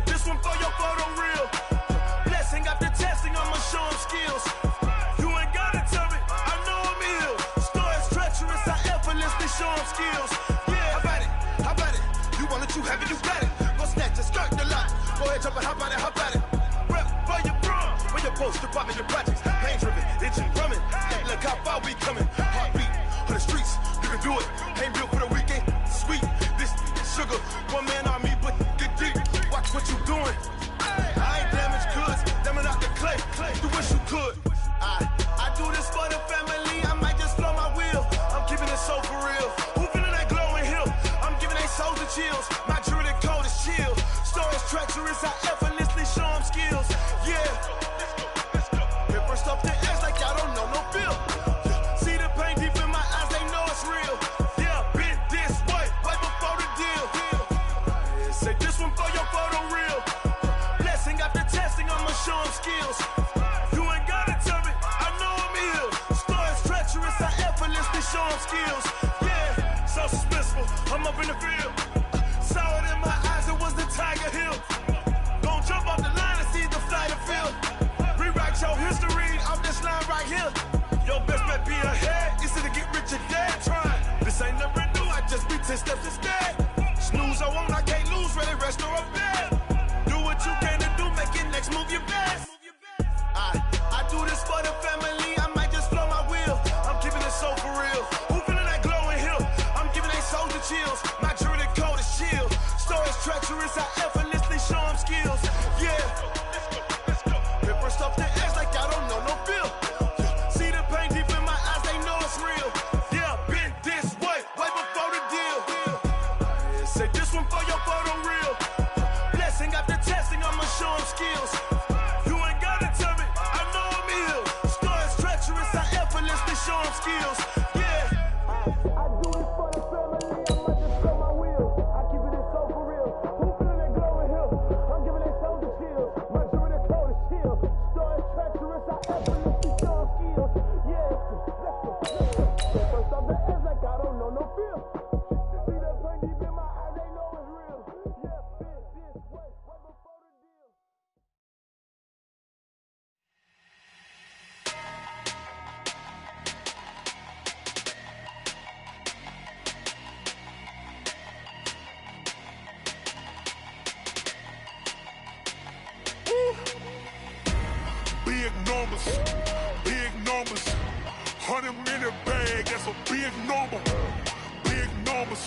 this one for your photo reel. Blessing after testing, I'ma show them skills. You ain't gotta tell me, I know I'm ill. Stories treacherous, I effortlessly show them skills. Yeah, how about it? You want it, you have it, you got it. Go snatch it, skirt the lot. Go ahead, jump it, how about it? Rep for your bro, for your post, your poppin', your projects. Pain driven, itching, drumming. Look how far we coming. Heartbeat on the streets, you can do it. Ain't built for the weekend, sweet. This sugar, one man on me, but get deep. Watch what you doing. I ain't damaged goods, damn it out the clay. You wish you could. I do this for the family. I might just blow my wheel. I'm keeping it so for real. Who feeling that glowing hill? I'm giving they souls the chills. My jewelry code is chill. Stories treacherous, I effortlessly show them skills. Yeah. Hit first off the edge like y'all don't know no feel. See the pain deep in my eyes, they know it's real. Yeah, been this way before the deal. Say this one for your photo reel. Blessing after testing, I'ma show them skills. You ain't gotta tell me, I know I'm ill. Stories treacherous, I effortlessly show them skills. Yeah, so suspenseful, I'm up in the field. Saw it in my eyes, it was the Tiger Hill. Gon' jump off the line and see the flight of field. Rewrite your history off this line right here. Your best bet be ahead, easy to get rich or dead trying. This ain't never new, I just be 10 steps instead. Snooze, I won't, I can't lose, ready, rest or I'm dead. Do what you can to do, make your next move your best. I do this for the family, I might just blow my wheel. I'm keeping it so for real. Who feeling that glowing hill? I'm giving they souls the chills. My jewelry code is chill. Stories treacherous, I effortlessly show them skills. Yeah. Hit first off the edge like y'all don't know no feel. See the pain deep in my eyes, they know it's real. Yeah, been this way before the deal. Say this one for your photo reel. Blessing after testing, I'ma show them skills. You ain't gotta tell me, I know I'm ill. Stories treacherous, I effortlessly show them skills. Yeah. I do this for the family, I might just blow my wheel. I keep it so for real. Who feeling that glowing hill? I'm giving they souls the chills. My jewelry code is chill. Stories treacherous, I effortlessly show them skills. Yeah, let's go. First off the edge like I don't know no feel. See that pain deep in my eyes, they know it's real. Yeah, been this way before the deal. Big numbers, 100-minute bag, that's a big number. Big numbers,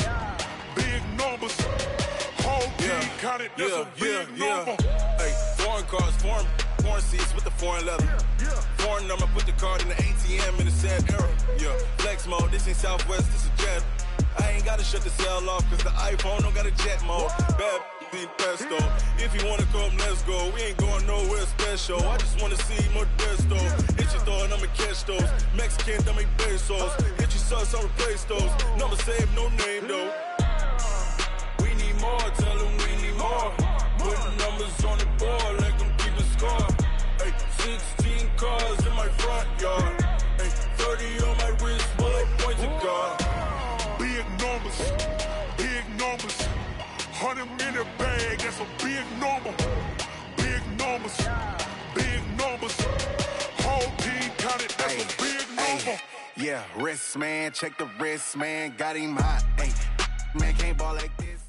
whole team counted, that's a big number. Hey, foreign cars, foreign seats with the foreign leather. Foreign number, put the card in the ATM in the sad era. Yeah, flex mode, this ain't Southwest, this is jet. I ain't gotta shut the cell off, cause the iPhone don't got a jet mode. Bad be pesto. If you wanna come, let's go. We ain't going nowhere special. I just wanna see Modesto. Hit your thought, I'ma catch those. Mexican, I make pesos. Hit your sauce, I'll replace those. Number save, no name though. We need more, tell them we need more. Put the numbers on the board, let them keep the score. Hey, 16 cars in my front yard. Hey, 30 on my wrist, bullet point to God. Big numbers, 100-minute bag, that's a big number. Big numbers, whole team counted, that's a big number. Yeah, wrist man, check the wrist man, got him hot. Hey, man can't ball like this.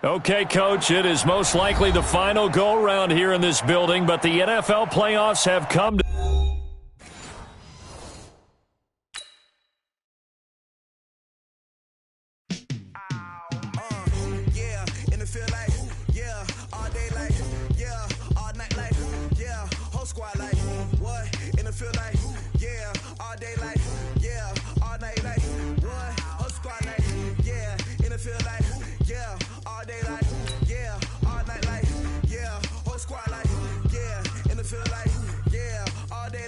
Okay, Coach, it is most likely the final go-around here in this building, but the NFL playoffs have come to... Feel like, yeah, all day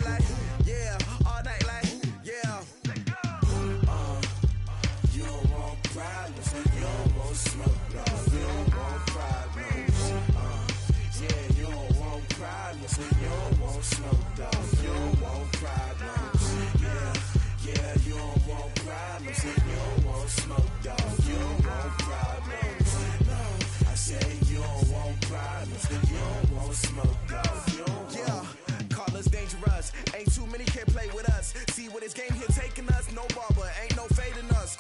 can't play with us. See where this game here taking us? No barber, ain't no fading us.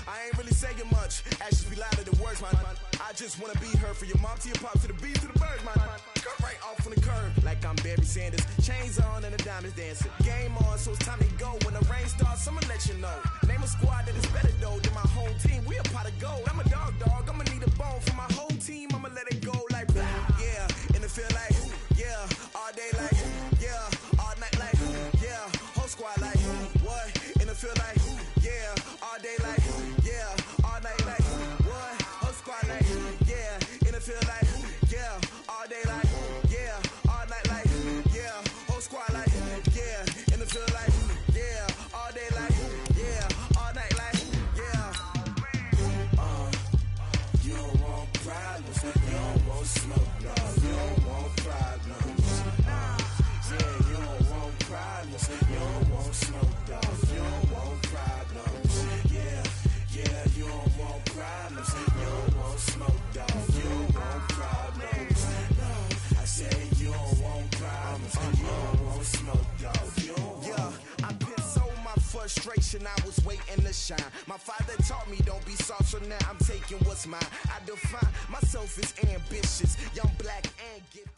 I ain't really saying much. Actions be louder than words, man. I just wanna be heard from your mom to your pop to the beat to the birds, man. Cut right off on the curb, like I'm Barry Sanders. Chains on and the diamonds dancing. Game on, so it's time to go. When the rain starts, I'ma let you know. Name a squad that is better though than my whole team. We a pot of gold. I'm a dog. I'ma need a bone for my whole team. I'ma let it go like yeah. In the field like yeah. All day like yeah. All night like yeah. Whole squad like what? In the field like yeah. All day like yeah. All night like what? Whole squad like yeah. In the field like yeah. All day like yeah. All night like yeah. Whole squad like yeah. In the field like yeah. All day like yeah. All night like yeah. You don't want problems. You don't want smoke. No. You don't want problems. Yeah, you don't want problems. You don't want smoke. No. You don't want problems. Yeah, you don't want problems. You don't want smoke. No. You don't want problems. No, I said you don't want problems. You don't want smoke. No. You don't want. I pissed so my frustration. I was waiting to shine. My father taught me don't be soft, so now I'm taking what's mine. I define myself as ambitious, young, black, and gifted.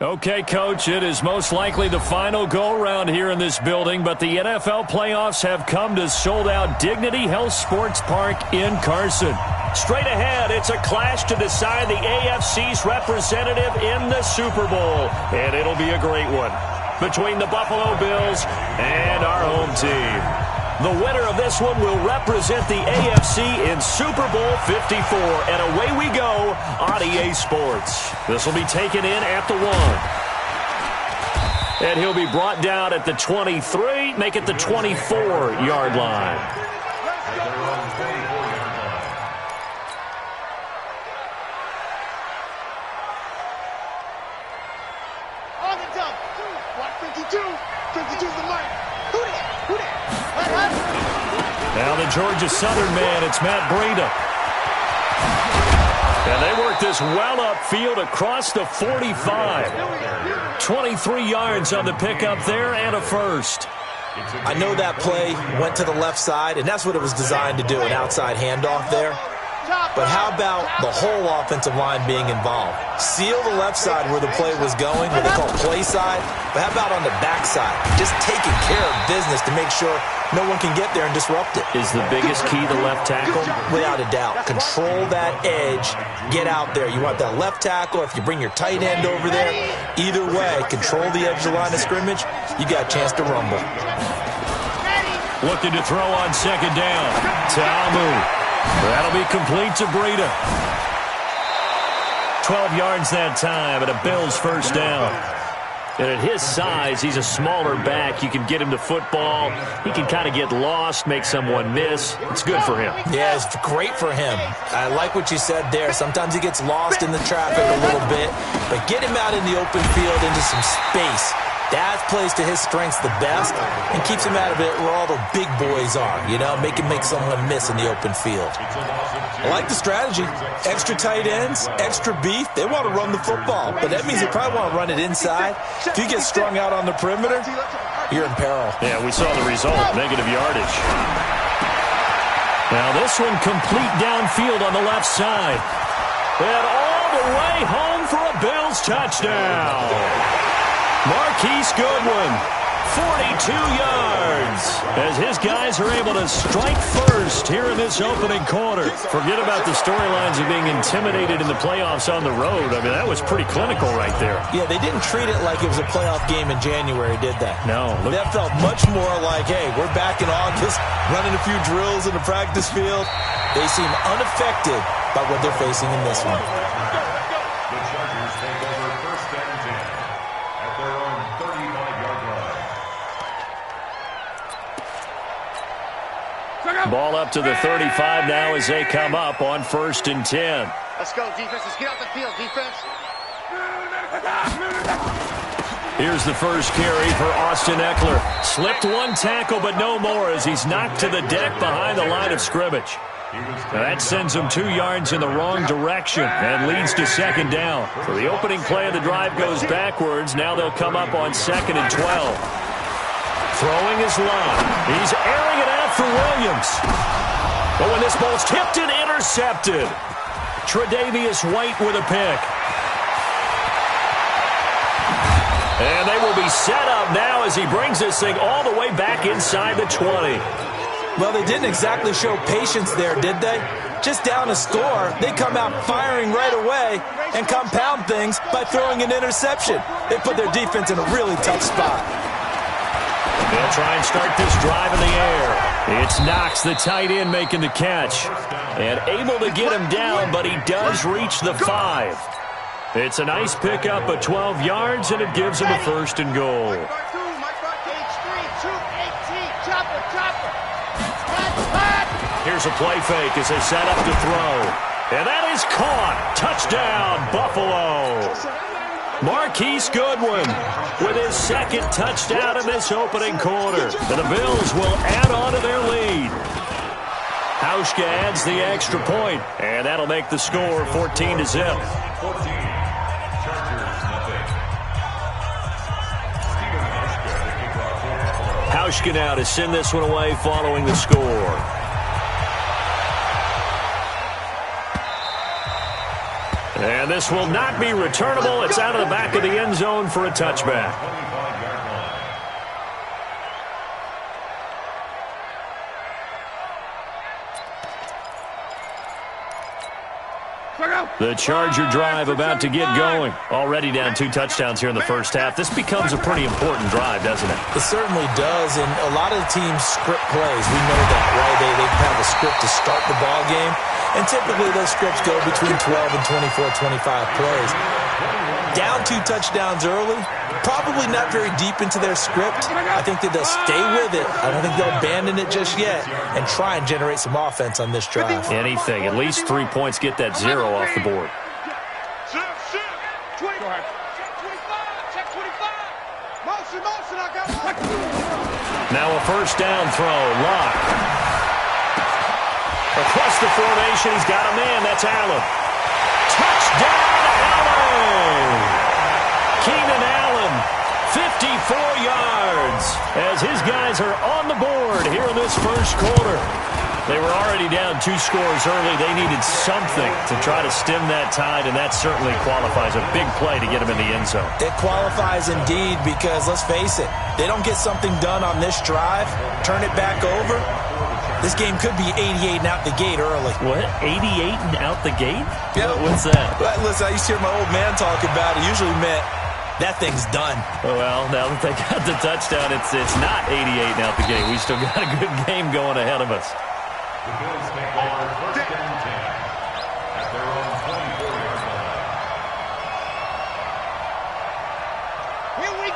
Okay, Coach, it is most likely the final go-around here in this building, but the NFL playoffs have come to sold-out Dignity Health Sports Park in Carson. Straight ahead, it's a clash to decide the AFC's representative in the Super Bowl, and it'll be a great one between the Buffalo Bills and our home team. The winner of this one will represent the AFC in Super Bowl 54. And away we go on EA Sports. This will be taken in at the 1. And he'll be brought down at the 23, make it the 24-yard line. On the jump. 52's the mark. Who that? Now the Georgia Southern man, it's Matt Breida. And they work this well upfield across the 45. 23 yards on the pickup there and a first. I know that play went to the left side, and that's what it was designed to do, an outside handoff there. But how about the whole offensive line being involved? Seal the left side where the play was going, what they call play side. But how about on the back side? Just taking care of business to make sure no one can get there and disrupt it. Is the biggest key the left tackle? Without a doubt. Control that edge. Get out there. You want that left tackle. If you bring your tight end over there, either way, control the edge of the line of scrimmage. You got a chance to rumble. Looking to throw on second down. Ta'amu. That'll be complete to Breida. 12 yards that time, and a Bills first down. And at his size, he's a smaller back. You can get him to football. He can kind of get lost, make someone miss. It's good for him. Yeah, it's great for him. I like what you said there. Sometimes he gets lost in the traffic a little bit, but get him out in the open field into some space. That plays to his strengths the best and keeps him out of it where all the big boys are, you know, make someone miss in the open field. I like the strategy. Extra tight ends, extra beef. They want to run the football, but that means they probably want to run it inside. If you get strung out on the perimeter, you're in peril. Yeah, we saw the result, negative yardage. Now this one complete downfield on the left side. And all the way home for a Bills touchdown. Marquise Goodwin, 42 yards, as his guys are able to strike first here in this opening quarter. Forget about the storylines of being intimidated in the playoffs on the road. I mean, that was pretty clinical right there. Yeah, they didn't treat it like it was a playoff game in January, did they? No. That felt much more like, hey, we're back in August, running a few drills in the practice field. They seem unaffected by what they're facing in this one. Ball up to the 35 now as they come up on 1st and 10. Let's go, defense. Let's get out the field, defense. Here's the first carry for Austin Eckler. Slipped one tackle, but no more as he's knocked to the deck behind the line of scrimmage. Now that sends them 2 yards in the wrong direction and leads to second down. So the opening play of the drive goes backwards. Now they'll come up on 2nd and 12. Throwing his line. He's airing it out for Williams. But when this ball's tipped and intercepted, Tre'Davious White with a pick. And they will be set up now as he brings this thing all the way back inside the 20. Well, they didn't exactly show patience there, did they? Just down a score, they come out firing right away and compound things by throwing an interception. They put their defense in a really tough spot. They'll try and start this drive in the air. It's Knox, the tight end, making the catch. And able to get him down, but he does reach the 5. It's a nice pickup of 12 yards, and it gives him a 1st and goal. Here's a play fake as they set up to throw. And that is caught. Touchdown, Buffalo. Marquise Goodwin with his 2nd touchdown in this opening quarter. And the Bills will add on to their lead. Hauschka adds the extra point, and that'll make the score 14-0. Hauschka now to send this one away following the score. And this will not be returnable. It's out of the back of the end zone for a touchback. The Charger drive about to get going. Already down 2 touchdowns here in the first half. This becomes a pretty important drive, doesn't it? It certainly does, and a lot of the teams script plays. We know that, right? They have a script to start the ball game, and typically those scripts go between 12 and 24, 25 plays. Down 2 touchdowns early, probably not very deep into their script. I think that they'll stay with it. I don't think they'll abandon it just yet and try and generate some offense on this drive. Anything. At least 3 points, get that 0 off the board. Now a 1st down throw. Lock. Across the formation, he's got a man. That's Allen. Touchdown, Allen! Keenan Allen, 54 yards, as his guys are on the board here in this first quarter. They were already down 2 scores early. They needed something to try to stem that tide, and that certainly qualifies. A big play to get them in the end zone. It qualifies indeed because, let's face it, they don't get something done on this drive, turn it back over, this game could be 88 and out the gate early. What? 88 and out the gate? Yeah. What's that? Listen, I used to hear my old man talk about it. Usually meant that thing's done. Well, now that they got the touchdown, it's not 88 and out the gate. We still got a good game going ahead of us. The Bills take over 1st and 10 at their own 24-yard line.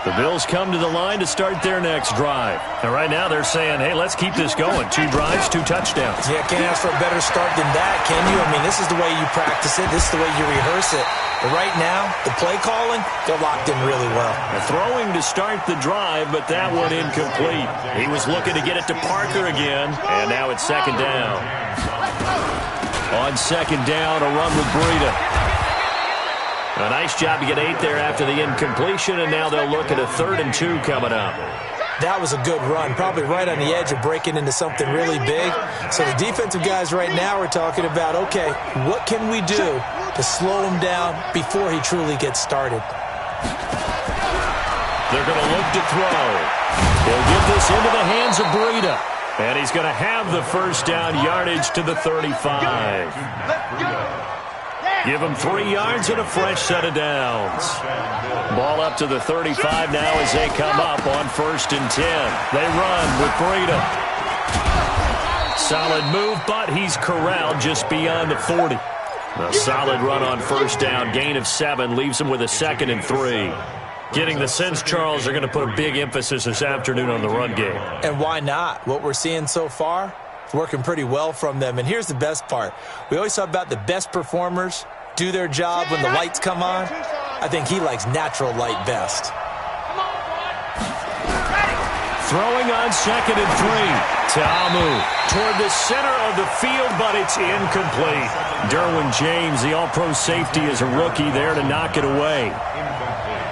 The Bills come to the line to start their next drive. And right now they're saying, hey, let's keep this going. 2 drives, 2 touchdowns. Yeah, can't ask for a better start than that, can you? I mean, this is the way you practice it. This is the way you rehearse it. But right now, the play calling, they're locked in really well. Throwing to start the drive, but that one incomplete. He was looking to get it to Parker again, and now it's 2nd down. On 2nd down, a run with Breida. A nice job to get 8 there after the incompletion, and now they'll look at a 3rd and 2 coming up. That was a good run, probably right on the edge of breaking into something really big. So the defensive guys right now are talking about, okay, what can we do to slow him down before he truly gets started? They're going to look to throw. He'll get this into the hands of Breida. And he's going to have the 1st down yardage to the 35. Give him 3 yards and a fresh set of downs. Ball up to the 35 now as they come up on 1st and 10. They run with Breida. Solid move, but he's corralled just beyond the 40. A solid run on 1st down. Gain of 7 leaves him with a 2nd and 3. Getting the sense, Charles, they're going to put a big emphasis this afternoon on the run game. And why not? What we're seeing so far, it's working pretty well from them. And here's the best part. We always talk about the best performers do their job when the lights come on. I think he likes natural light best. Throwing on 2nd and 3. Ta'amu toward the center of the field, but it's incomplete. Derwin James, the all-pro safety, is a rookie there to knock it away. Incomplete.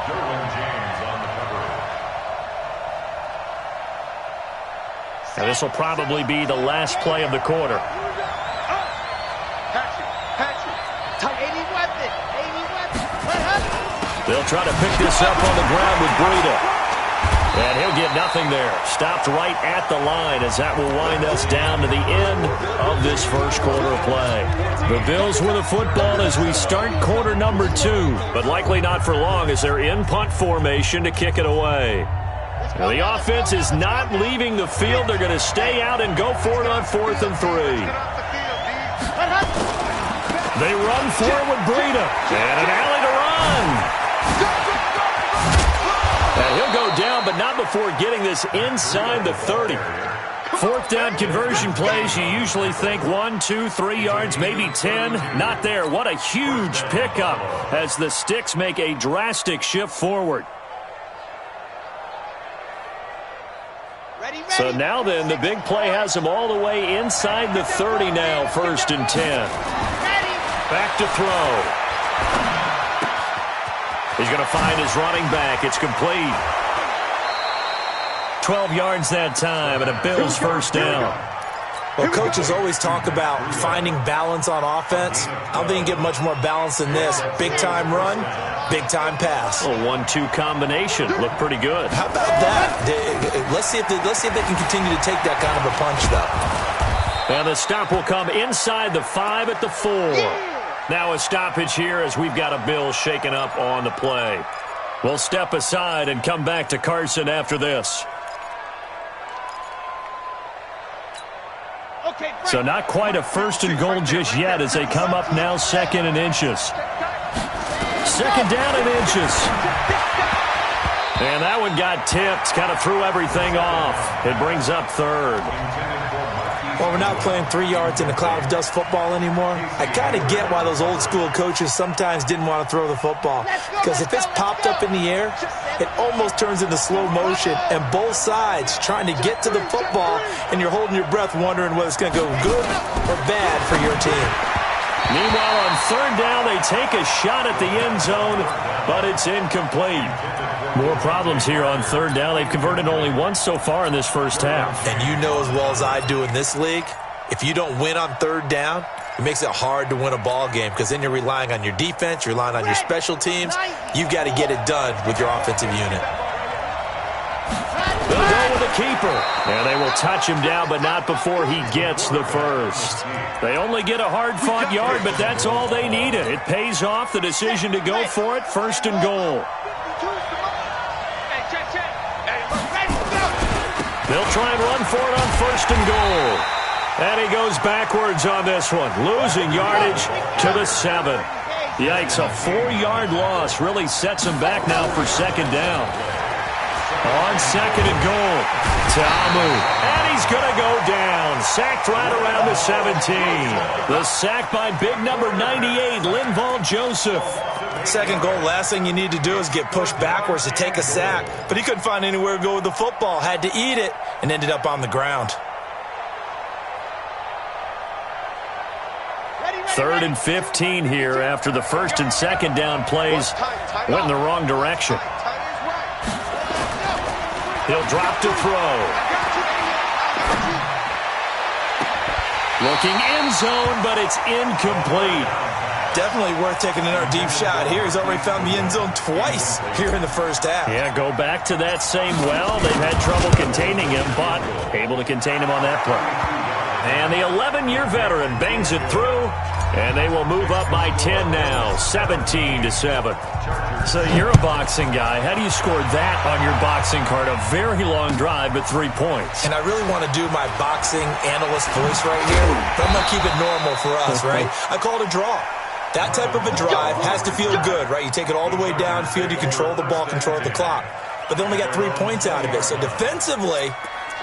Derwin James on the cover. Now this will probably be the last play of the quarter. They'll try to pick this up on the ground with Breida. And he'll get nothing there. Stopped right at the line as that will wind us down to the end of this first quarter of play. The Bills with the football as we start quarter number 2, but likely not for long as they're in punt formation to kick it away. Now the offense is not leaving the field. They're going to stay out and go for it on 4th and 3. They run forward with Breida. And an alley to run. And he'll go down, but not before getting this inside the 30. 4th down conversion plays, you usually think 1, 2, 3 yards, maybe 10. Not there. What a huge pickup as the Sticks make a drastic shift forward. So now then, the big play has them all the way inside the 30 now, 1st and 10. Back to throw. He's going to find his running back. It's complete. 12 yards that time, and a Bills first down. Well, coaches always talk about finding balance on offense. I don't think you get much more balance than this. Big-time run, big-time pass. A 1-2 combination. Looked pretty good. How about that? Let's see if they can continue to take that kind of a punch, though. And the stop will come inside the 5 at the 4. Now a stoppage here as we've got a Bill shaken up on the play. We'll step aside and come back to Carson after this. So not quite a 1st and goal just yet as they come up now 2nd and inches. 2nd down and inches. And that one got tipped, kind of threw everything off. It brings up 3rd. Well, we're not playing 3 yards in a cloud of dust football anymore. I kind of get why those old school coaches sometimes didn't want to throw the football. Because if it's popped up in the air, it almost turns into slow motion. And both sides trying to get to the football, and you're holding your breath wondering whether it's going to go good or bad for your team. Meanwhile, on 3rd down, they take a shot at the end zone, but it's incomplete. More problems here on 3rd down. They've converted only once so far in this first half. And you know as well as I do in this league, if you don't win on 3rd down, it makes it hard to win a ball game because then you're relying on your defense, you're relying on your special teams. You've got to get it done with your offensive unit. They'll go with the keeper. And they will touch him down, but not before he gets the first. They only get a hard-fought yard, but that's all they needed. It pays off the decision to go for it, 1st and goal. They'll try and run for it on 1st and goal. And he goes backwards on this one, losing yardage to the 7. Yikes, a 4-yard loss really sets him back now for 2nd down. On 2nd and goal, Ta'amu, and he's going to go down. Sacked right around the 17. The sack by big number 98, Linval Joseph. 2nd goal, last thing you need to do is get pushed backwards to take a sack. But he couldn't find anywhere to go with the football, had to eat it, and ended up on the ground. 3rd and 15 here after the 1st and 2nd down plays went in the wrong direction. He'll drop to throw. Looking end zone, but it's incomplete. Definitely worth taking another deep shot here. He's already found the end zone twice here in the first half. Yeah, go back to that same well. They've had trouble containing him, but able to contain him on that play. And the 11-year veteran bangs it through, and they will move up by 10 now, 17-7. So you're a boxing guy. How do you score that on your boxing card? A very long drive, but 3 points. And I really want to do my boxing analyst voice right here, but I'm going to keep it normal for us, right? I call it a draw. That type of a drive has to feel good, right? You take it all the way downfield, you control the ball, control the clock. But they only got 3 points out of it. So defensively,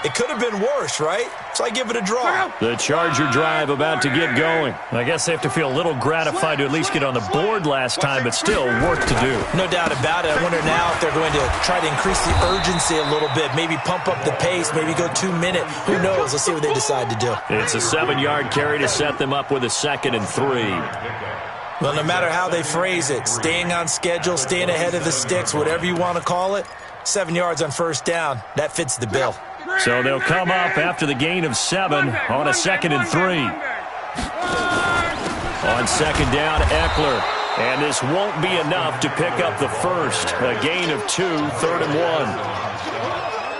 It could have been worse, right? So I give it a draw. The Charger drive about to get going. I guess they have to feel a little gratified to at least get on the board last time, but still work to do. No doubt about it. I wonder now if they're going to try to increase the urgency a little bit, maybe pump up the pace, maybe go 2 minute. Who knows? Let's see what they decide to do. It's a 7-yard carry to set them up with a 2nd and 3. Well, no matter how they phrase it, staying on schedule, staying ahead of the sticks, whatever you want to call it, 7 yards on first down, that fits the bill. So they'll come up after the gain of 7 on a 2nd and 3. On 2nd down, Eckler. And this won't be enough to pick up the first. A gain of 2, 3rd and 1.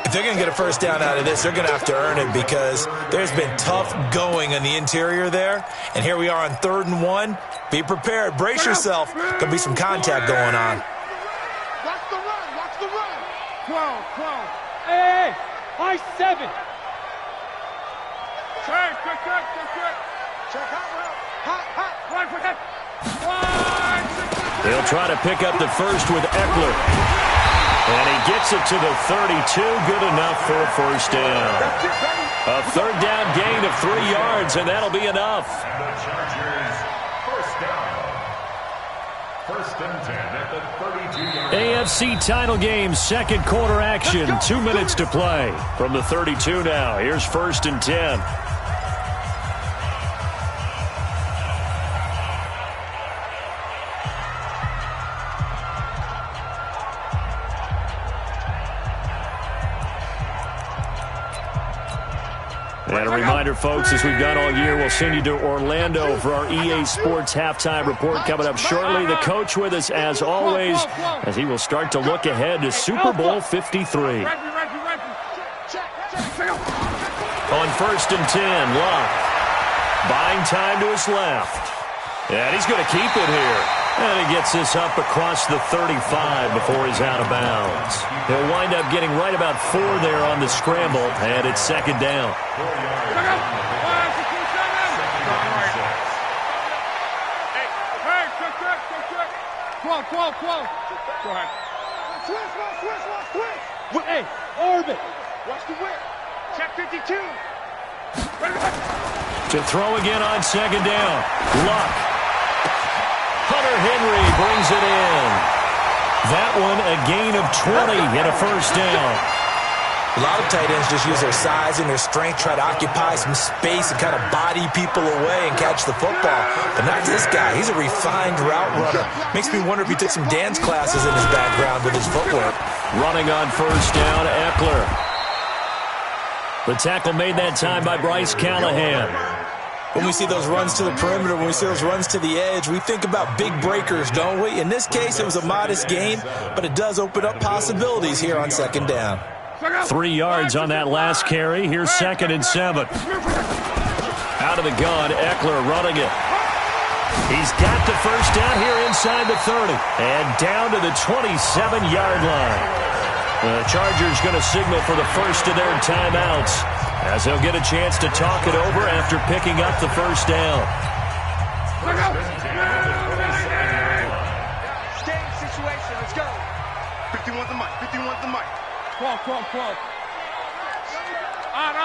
If they're going to get a first down out of this, they're going to have to earn it because there's been tough going on the interior there. And here we are on 3rd and 1. Be prepared. Brace yourself. Going to be some contact going on. Watch the run. Watch the run. 12. Hey. High 7. Check. Check hot. Run for that. They'll try to pick up the first with Eckler. And he gets it to the 32. Good enough for a first down. A 3rd down gain of 3 yards, and that'll be enough. The Chargers, first down. 1st and 10 at the 32-yard line. AFC title game, 2nd quarter action. 2 minutes to play. From the 32 now, here's 1st and 10. And a reminder, folks, as we've done all year, we'll send you to Orlando for our EA Sports halftime report coming up shortly. The coach with us, as always, as he will start to look ahead to Super Bowl 53. On 1st and 10, Locke buying time to his left. And he's going to keep it here. And he gets this up across the 35 before he's out of bounds. He'll wind up getting right about 4 there on the scramble, and it's 2nd down. Hey, orbit. Watch the whip. Check 52. To throw again on 2nd down. Luck. Hunter Henry brings it in. That one a gain of 20 and a first down. A lot of tight ends just use their size and their strength, try to occupy some space and kind of body people away and catch the football. But not this guy. He's a refined route runner. Makes me wonder if he took some dance classes in his background with his footwork. Running on first down, Eckler. The tackle made that time by Bryce Callahan. When we see those runs to the perimeter, when we see those runs to the edge, we think about big breakers, don't we? In this case, it was a modest gain, but it does open up possibilities here on 2nd down. 3 yards on that last carry. Here's 2nd and 7. Out of the gun, Eckler running it. He's got the first down here inside the 30. And down to the 27-yard line. The Chargers going to signal for the first of their timeouts, as they'll get a chance to talk it over after picking up the first down. Game situation. Let's go. 51 the mic. 51 the mic. 12. On.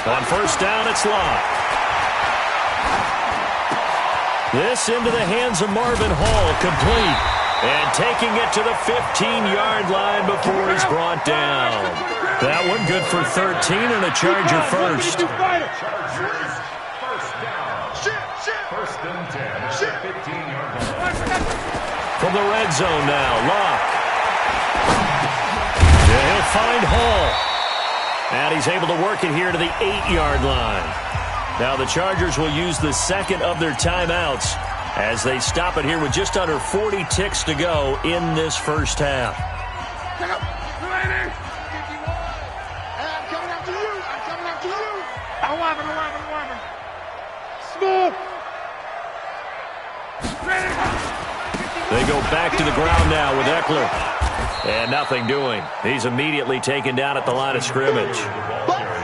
On first down, it's Locke. This into the hands of Marvin Hall, complete. And taking it to the 15-yard line before he's brought down. That one good for 13 and a Charger first. Chargers, first down. 1st and 10 at the 15-yard line. From the red zone now, Locke. Yeah, he'll find Hall. And he's able to work it here to the 8-yard line. Now the Chargers will use the 2nd of their timeouts as they stop it here with just under 40 ticks to go in this first half. I'm coming after you. 11. Smooth. They go back to the ground now with Eckler. And nothing doing. He's immediately taken down at the line of scrimmage.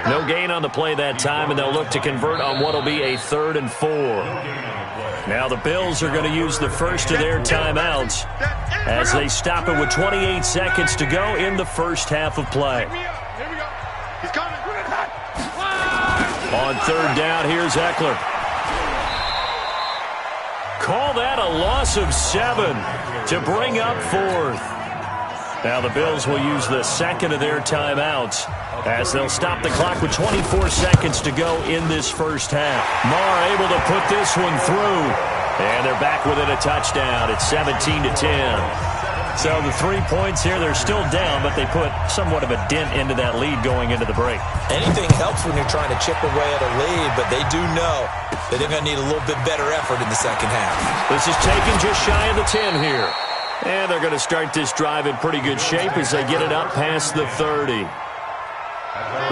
No gain on the play that time, and they'll look to convert on what will be a 3rd and 4. Now the Bills are going to use the first of their timeouts as they stop it with 28 seconds to go in the first half of play. On 3rd down, here's Eckler. Call that a loss of 7 to bring up 4th. Now the Bills will use the second of their timeouts as they'll stop the clock with 24 seconds to go in this first half. Marr able to put this one through, and they're back within a touchdown. It's 17-10. So the 3 points here, they're still down, but they put somewhat of a dent into that lead going into the break. Anything helps when you're trying to chip away at a lead, but they do know that they're going to need a little bit better effort in the second half. This is taken just shy of the 10 here. And they're going to start this drive in pretty good shape as they get it up past the 30.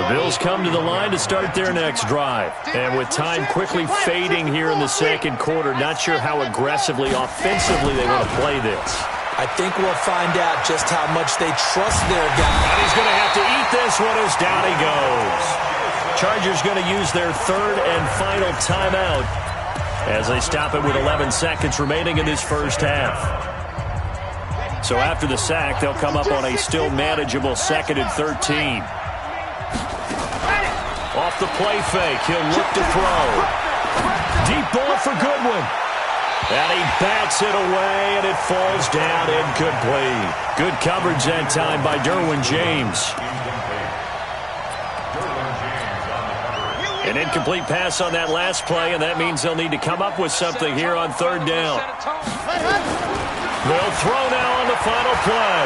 The Bills come to the line to start their next drive. And with time quickly fading here in the second quarter, not sure how aggressively, offensively they want to play this. I think we'll find out just how much they trust their guy. And he's going to have to eat this one as down he goes. Chargers going to use their 3rd and final timeout as they stop it with 11 seconds remaining in this first half. So after the sack, they'll come up on a still manageable 2nd and 13. Off the play fake, he'll look to throw. Deep ball for Goodwin. And he bats it away, and it falls down incomplete. Good coverage that time by Derwin James. An incomplete pass on that last play, and that means they'll need to come up with something here on 3rd down. They'll throw now on the final play.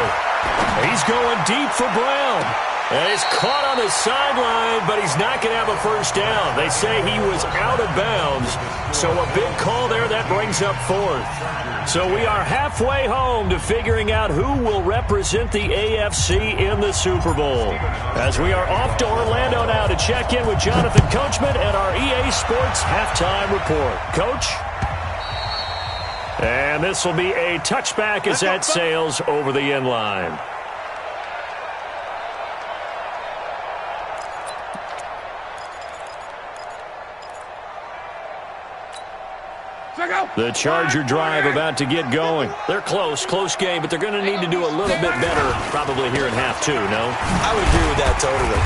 He's going deep for Brown. And he's caught on the sideline, but he's not going to have a first down. They say he was out of bounds. So a big call there that brings up 4th. So we are halfway home to figuring out who will represent the AFC in the Super Bowl. As we are off to Orlando now to check in with Jonathan Coachman and our EA Sports Halftime Report. Coach? And this will be a touchback as that sails over the end line. The Charger drive about to get going. They're close game, but they're going to need to do a little bit better probably here in half 2, no? I would agree with that totally.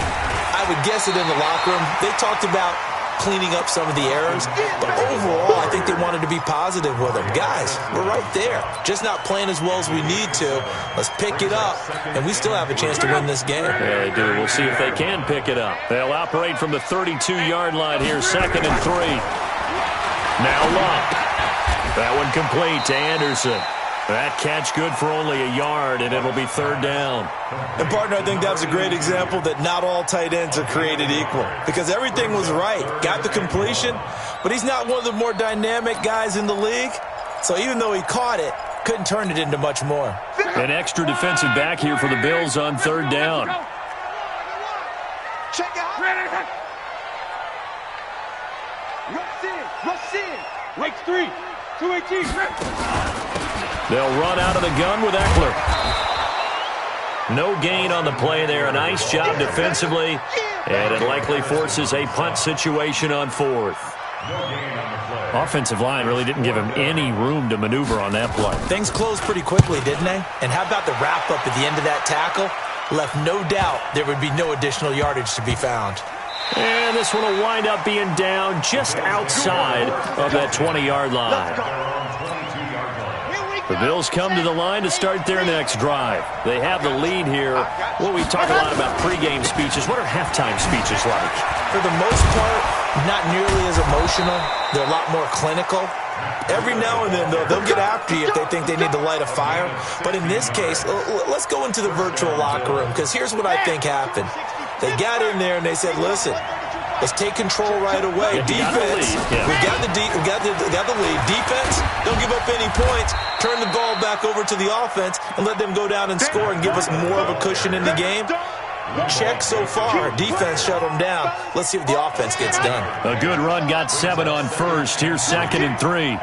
I would guess it in the locker room. They talked about cleaning up some of the errors, but overall, I think they wanted to be positive with them. Guys, we're right there. Just not playing as well as we need to. Let's pick it up, and we still have a chance to win this game. Yeah, they do. We'll see if they can pick it up. They'll operate from the 32-yard line here, 2nd and 3. Now Locke. That one complete to Anderson. That catch good for only a yard, and it'll be 3rd down. And, partner, I think that was a great example that not all tight ends are created equal because everything was right. Got the completion, but he's not one of the more dynamic guys in the league. So even though he caught it, couldn't turn it into much more. An extra defensive back here for the Bills on 3rd down. Check out. Rush in. Wakes 3. 218. They'll run out of the gun with Eckler. No gain on the play there. A nice job defensively, and it likely forces a punt situation on 4th. Offensive line really didn't give him any room to maneuver on that play. Things closed pretty quickly, didn't they? And how about the wrap-up at the end of that tackle? Left no doubt there would be no additional yardage to be found. And this one will wind up being down just outside of that 20-yard line. The Bills come to the line to start their next drive. They have the lead here. Well, we talk a lot about pregame speeches. What are halftime speeches like? For the most part, not nearly as emotional. They're a lot more clinical. Every now and then, though, they'll get after you if they think they need to light a fire. But in this case, let's go into the virtual locker room, because here's what I think happened. They got in there and they said, listen, let's take control right away. Defense, we got the lead. Defense, don't give up any points. Turn the ball back over to the offense and let them go down and score and give us more of a cushion in the game. Check so far. Defense shut them down. Let's see if the offense gets done. A good run got 7 on first. Here's 2nd and 3.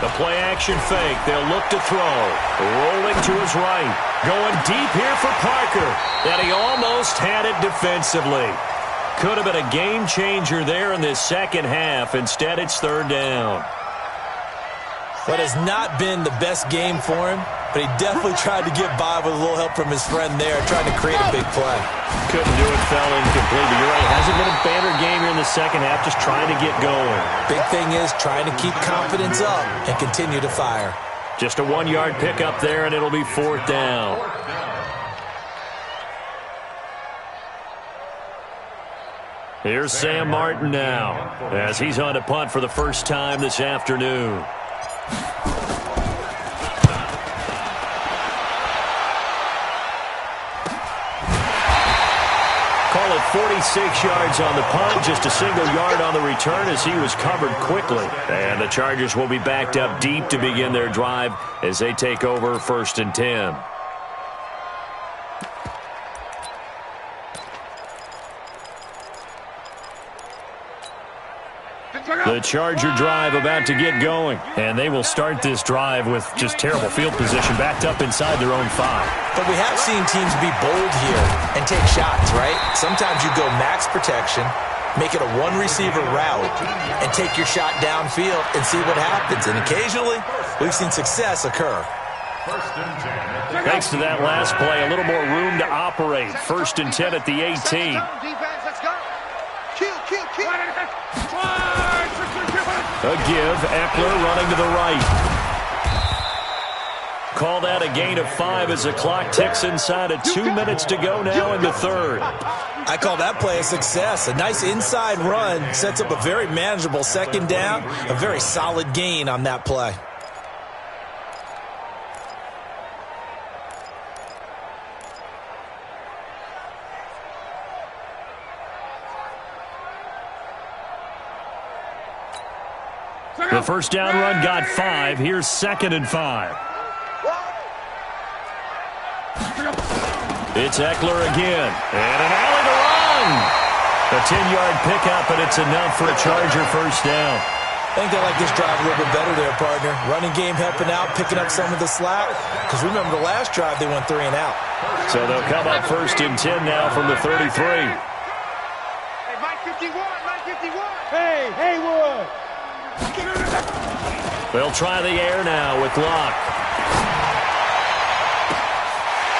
The play-action fake. They'll look to throw. Rolling to his right. Going deep here for Parker. And he almost had it defensively. Could have been a game changer there in this second half. Instead, it's third down. But it's not been the best game for him, but he definitely tried to get by with a little help from his friend there, trying to create a big play. Couldn't do it, fell incomplete. But you're right, it hasn't been a banner game here in the second half, just trying to get going. Big thing is trying to keep confidence up and continue to fire. Just a 1-yard pickup there, and it'll be fourth down. Here's Sam Martin now, as he's on to punt for the first time this afternoon. Call it 46 yards on the punt, just a single yard on the return as he was covered quickly. And the Chargers will be backed up deep to begin their drive as they take over 1st and 10. The Charger drive about to get going, and they will start this drive with just terrible field position, backed up inside their own 5. But we have seen teams be bold here and take shots, right? Sometimes you go max protection, make it a one-receiver route, and take your shot downfield and see what happens. And occasionally, we've seen success occur. Thanks to that last play, a little more room to operate. 1st and 10 at the 18. A give, Eckler running to the right. Call that a gain of 5 as the clock ticks inside of 2 minutes to go now in the third. I call that play a success. A nice inside run sets up a very manageable second down, a very solid gain on that play. The first down run got 5. Here's 2nd and 5. It's Eckler again. And an alley to run. A 10-yard pickup, and it's enough for a Charger first down. I think they like this drive a little bit better there, partner. Running game helping out, picking up some of the slack. Because remember, the last drive, they went 3 and out. So they'll come up 1st and 10 now from the 33. Hey, Mike 51, Mike 51. Hey, Haywood. They'll try the air now with Locke.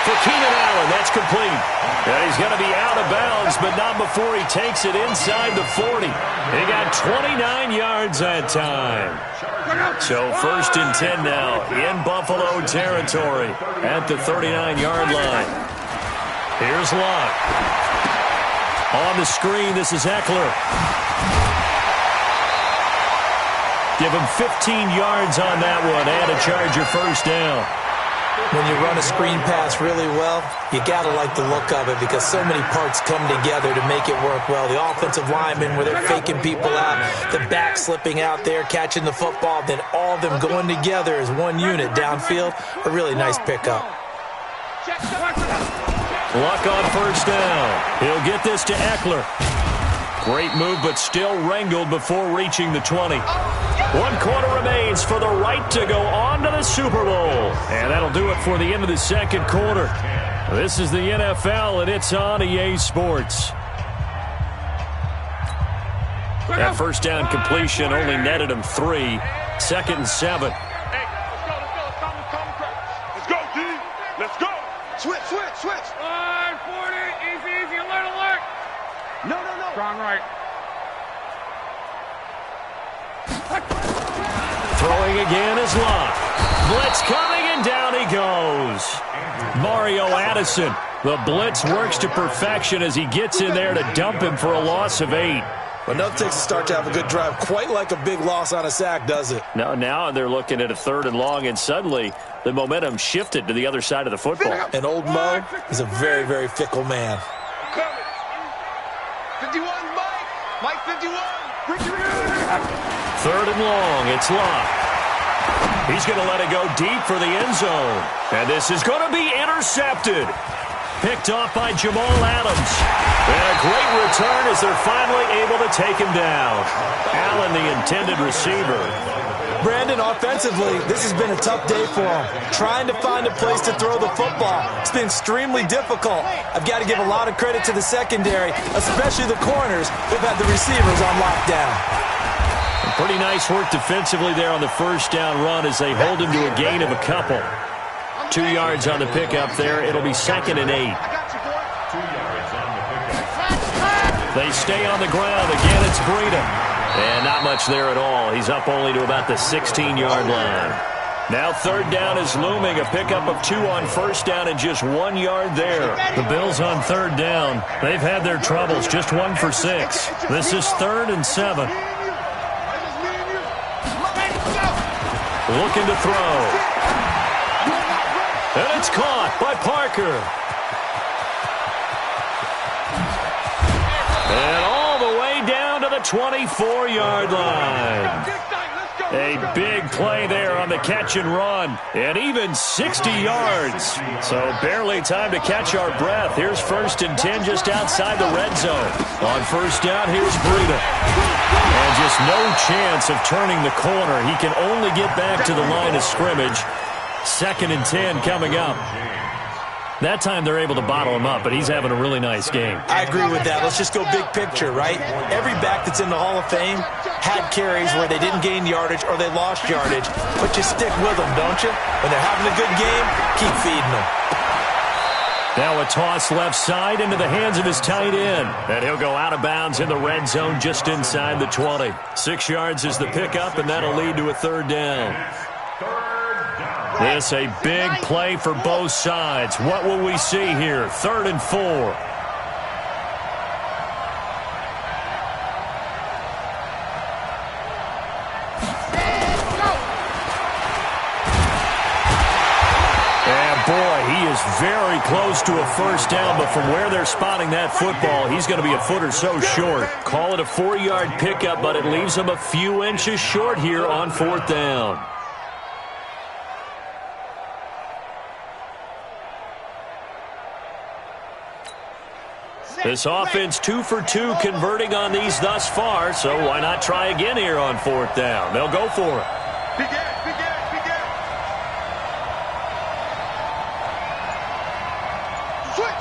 For Keenan Allen, that's complete. And he's going to be out of bounds, but not before he takes it inside the 40. He got 29 yards that time. So 1st and 10 now in Buffalo territory at the 39-yard line. Here's Locke. On the screen, this is Eckler. Give him 15 yards on that one and a Charger first down. When you run a screen pass really well, you got to like the look of it because so many parts come together to make it work well. The offensive linemen where they're faking people out, the back slipping out there, catching the football, then all of them going together as one unit downfield. A really nice pickup. Luck on first down. He'll get this to Eckler. Great move, but still wrangled before reaching the 20. 1 quarter remains for the right to go on to the Super Bowl. And that'll do it for the end of the second quarter. This is the NFL, and it's on EA Sports. That first down completion only netted him 3. 2nd and 7. Hey, let's go, D. Let's go. Switch. 40, easy, alert. No. Strong right. Throwing again is Locke. Blitz coming, and down he goes. Mario Addison. The blitz works to perfection as he gets in there to dump him for a loss of 8. Well, nothing takes a start to have a good drive quite like a big loss on a sack, does it? No, now they're looking at a 3rd and long, and suddenly the momentum shifted to the other side of the football. And old Mo is a very, very fickle man. 51, Mike 51. 3rd and long, it's Locke. He's going to let it go deep for the end zone. And this is going to be intercepted. Picked off by Jamal Adams. And a great return as they're finally able to take him down. Allen, the intended receiver. Brandon, offensively, this has been a tough day for him. Trying to find a place to throw the football. It's been extremely difficult. I've got to give a lot of credit to the secondary, especially the corners who've had the receivers on lockdown. Pretty nice work defensively there on the first down run as they hold him to a gain of a couple. 2 yards on the pickup there. It'll be 2nd and 8. 2 yards on the pickup. They stay on the ground. Again, it's Breida. And not much there at all. He's up only to about the 16-yard line. Now 3rd down is looming. A pickup of 2 on first down and just 1 yard there. The Bills on 3rd down. They've had their troubles. Just 1 for 6. This is 3rd and 7. Looking to throw. And it's caught by Parker. And all the way down to the 24-yard line. A big play there on the catch and run. And even 60 yards. So barely time to catch our breath. Here's 1st and 10 just outside the red zone. On first down, here's Breida. And just no chance of turning the corner. He can only get back to the line of scrimmage. 2nd and 10 coming up. That time they're able to bottle him up, but he's having a really nice game. I agree with that. Let's just go big picture, right? Every back that's in the Hall of Fame had carries where they didn't gain yardage or they lost yardage, but you stick with them, don't you? When they're having a good game, keep feeding them. Now a toss left side into the hands of his tight end. And he'll go out of bounds in the red zone just inside the 20. 6 yards is the pickup, and that'll lead to a 3rd down. This a big play for both sides. What will we see here? 3rd and 4. And boy, he is very close to a first down, but from where they're spotting that football, he's going to be a foot or so short. Call it a 4-yard pickup, but it leaves him a few inches short here on 4th down. This offense 2 for 2 converting on these thus far, so why not try again here on 4th down? They'll go for it.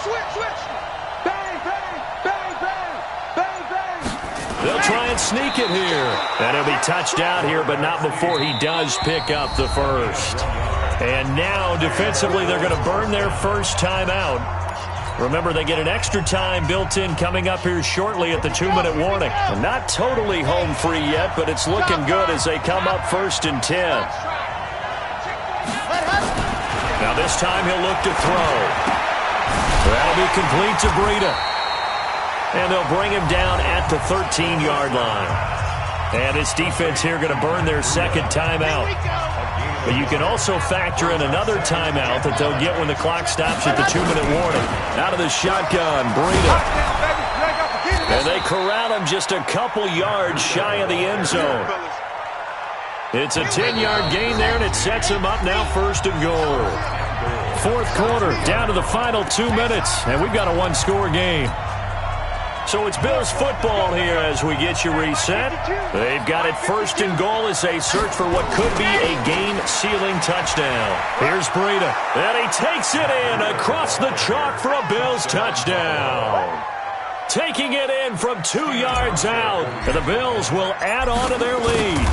Switch. Bang, bang, bang, bang, bang, bang. They'll try and sneak it here. And he'll be touched out here, but not before he does pick up the first. And now defensively they're going to burn their first timeout. Remember, they get an extra time built in coming up here shortly at the 2-minute warning. Not totally home free yet, but it's looking good as they come up 1st and 10. Now this time he'll look to throw. That'll be complete to Breida. And they'll bring him down at the 13-yard line. And this defense here going to burn their 2nd timeout. But you can also factor in another timeout that they'll get when the clock stops at the 2-minute warning. Out of the shotgun, Breida. And they corral him just a couple yards shy of the end zone. It's a 10-yard gain there, and it sets him up now 1st and goal. 4th quarter, down to the final 2 minutes, and we've got a 1-score game. So it's Bills football here as we get you reset. They've got it 1st and goal as they search for what could be a game-sealing touchdown. Here's Breida, and he takes it in across the chalk for a Bills touchdown. Taking it in from 2 yards out, and the Bills will add on to their lead.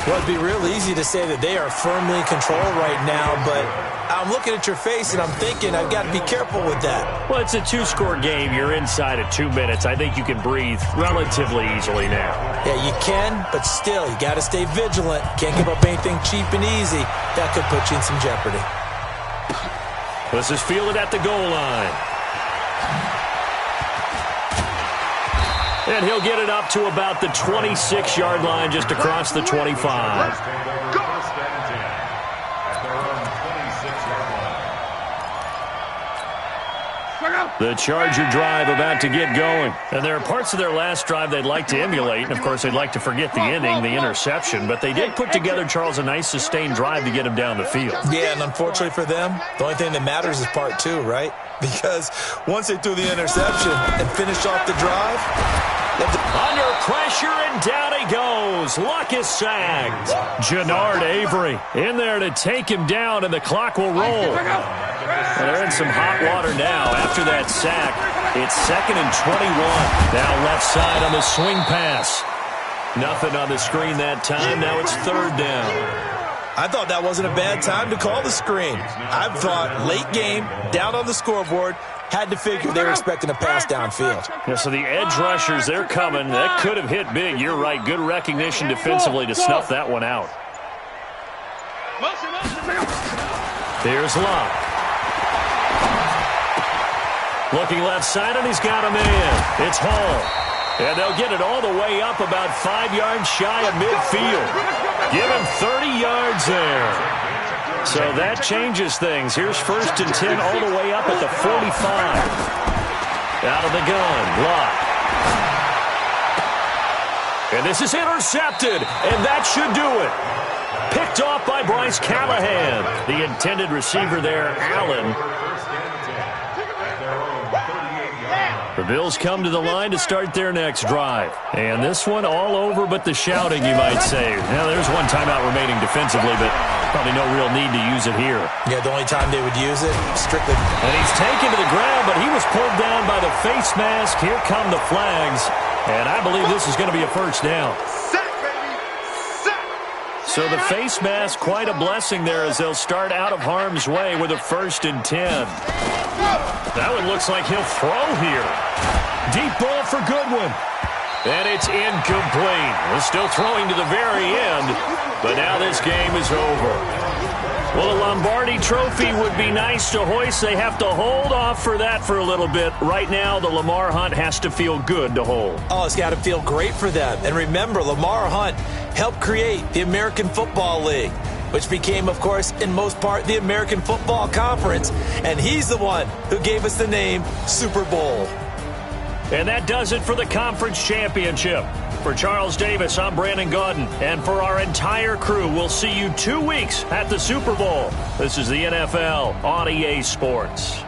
Well, it'd be real easy to say that they are firmly in control right now, but I'm looking at your face and I'm thinking I've got to be careful with that. Well, it's a 2-score game. You're inside of 2 minutes. I think you can breathe relatively easily now. Yeah, you can, but still, you got to stay vigilant. Can't give up anything cheap and easy. That could put you in some jeopardy. This is fielded at the goal line. And he'll get it up to about the 26-yard line just across the 25. The Charger drive about to get going. And there are parts of their last drive they'd like to emulate. And, of course, they'd like to forget the ending, the interception. But they did put together, Charles, a nice sustained drive to get him down the field. Yeah, and unfortunately for them, the only thing that matters is part 2, right? Because once they threw the interception and finished off the drive, Under pressure, and down he goes. Luck is sacked. Jannard Avery in there to take him down, and the clock will roll. Well, they're in some hot water now after that sack. It's 2nd and 21. Now left side on the swing pass. Nothing on the screen that time. Now it's 3rd down. I thought that wasn't a bad time to call the screen. I thought late game, down on the scoreboard, had to figure they were expecting a pass downfield. Yeah, so the edge rushers, they're coming. That could have hit big. You're right. Good recognition defensively to snuff that one out. Here's Locke. Looking left side, and he's got a man. It's Hall. And they'll get it all the way up about 5 yards shy of midfield. Give him 30 yards there. So that changes things. Here's 1st and 10 all the way up at the 45. Out of the gun, Locke. And this is intercepted, and that should do it. Picked off by Bryce Callahan. The intended receiver there, Allen. The Bills come to the line to start their next drive. And this one all over but the shouting, you might say. Now, there's one timeout remaining defensively, but probably no real need to use it here. Yeah, the only time they would use it, strictly. And he's taken to the ground, but he was pulled down by the face mask. Here come the flags. And I believe this is going to be a 1st down. So the face mask, quite a blessing there as they'll start out of harm's way with a 1st and 10. That one looks like he'll throw here. Deep ball for Goodwin. And it's incomplete. We're still throwing to the very end, but now this game is over. Well, a Lombardi trophy would be nice to hoist. They have to hold off for that for a little bit. Right now, the Lamar Hunt has to feel good to hold. Oh, it's got to feel great for them. And remember, Lamar Hunt helped create the American Football League, which became, of course, in most part, the American Football Conference. And he's the one who gave us the name Super Bowl. And that does it for the conference championship. For Charles Davis, I'm Brandon Gaudin. And for our entire crew, we'll see you 2 weeks at the Super Bowl. This is the NFL on EA Sports.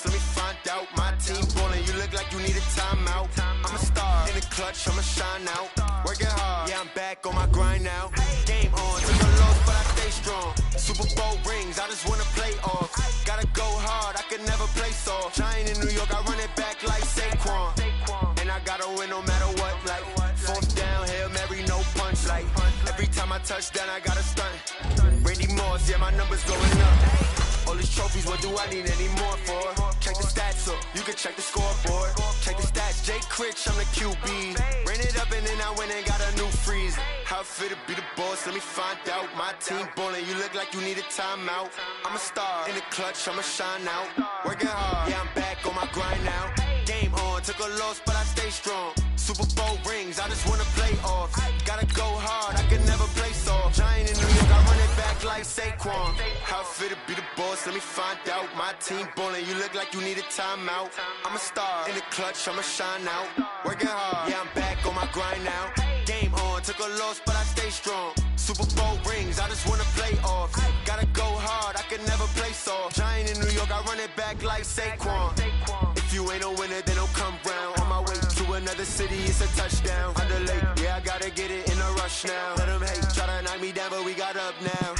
Let me find out. My team ballin', you look like you need a timeout. I'm a star in the clutch, I'ma shine out. Working hard, yeah, I'm back on my grind now. Game on, took a loss, but I stay strong. Super Bowl rings, I just wanna play off. Gotta go hard, I can never play soft. Giant in New York, I run it back like Saquon. And I gotta win no matter what, like 4th down, Hail Mary, no punch. Like every time I touch down, I gotta stunt. Randy Moss, yeah, my numbers going up. All these trophies, what do I need any more for? Check the stats up, you can check the scoreboard. Check the stats, Jay Critch, I'm the QB. Ran it up and then I went and got a new freeze. How it feel to be the boss, let me find out. My team ballin', you look like you need a timeout. I'm a star in the clutch, I'ma shine out. Working hard, yeah, I'm back on my grind now. Game on, took a loss, but I stay strong. Super Bowl rings, I just wanna play off. Gotta go hard, I can never play soft. Giant in New York, I run it back like Saquon. How it feel to be the boss, let me find out. My team ballin', you look like you need a timeout. I'm a star in the clutch, I'ma shine out. Working hard, yeah, I'm back on my grind now. Game on, took a loss, but I stay strong. Super Bowl rings, I just wanna play off. Gotta go hard, I can never play soft. Giant in New York, I run it back like Saquon. If you ain't a winner, then don't come round. On my way to another city, it's a touchdown. Underlay, yeah, I gotta get it in a rush now. Let them hate, try to knock me down, but we got up now.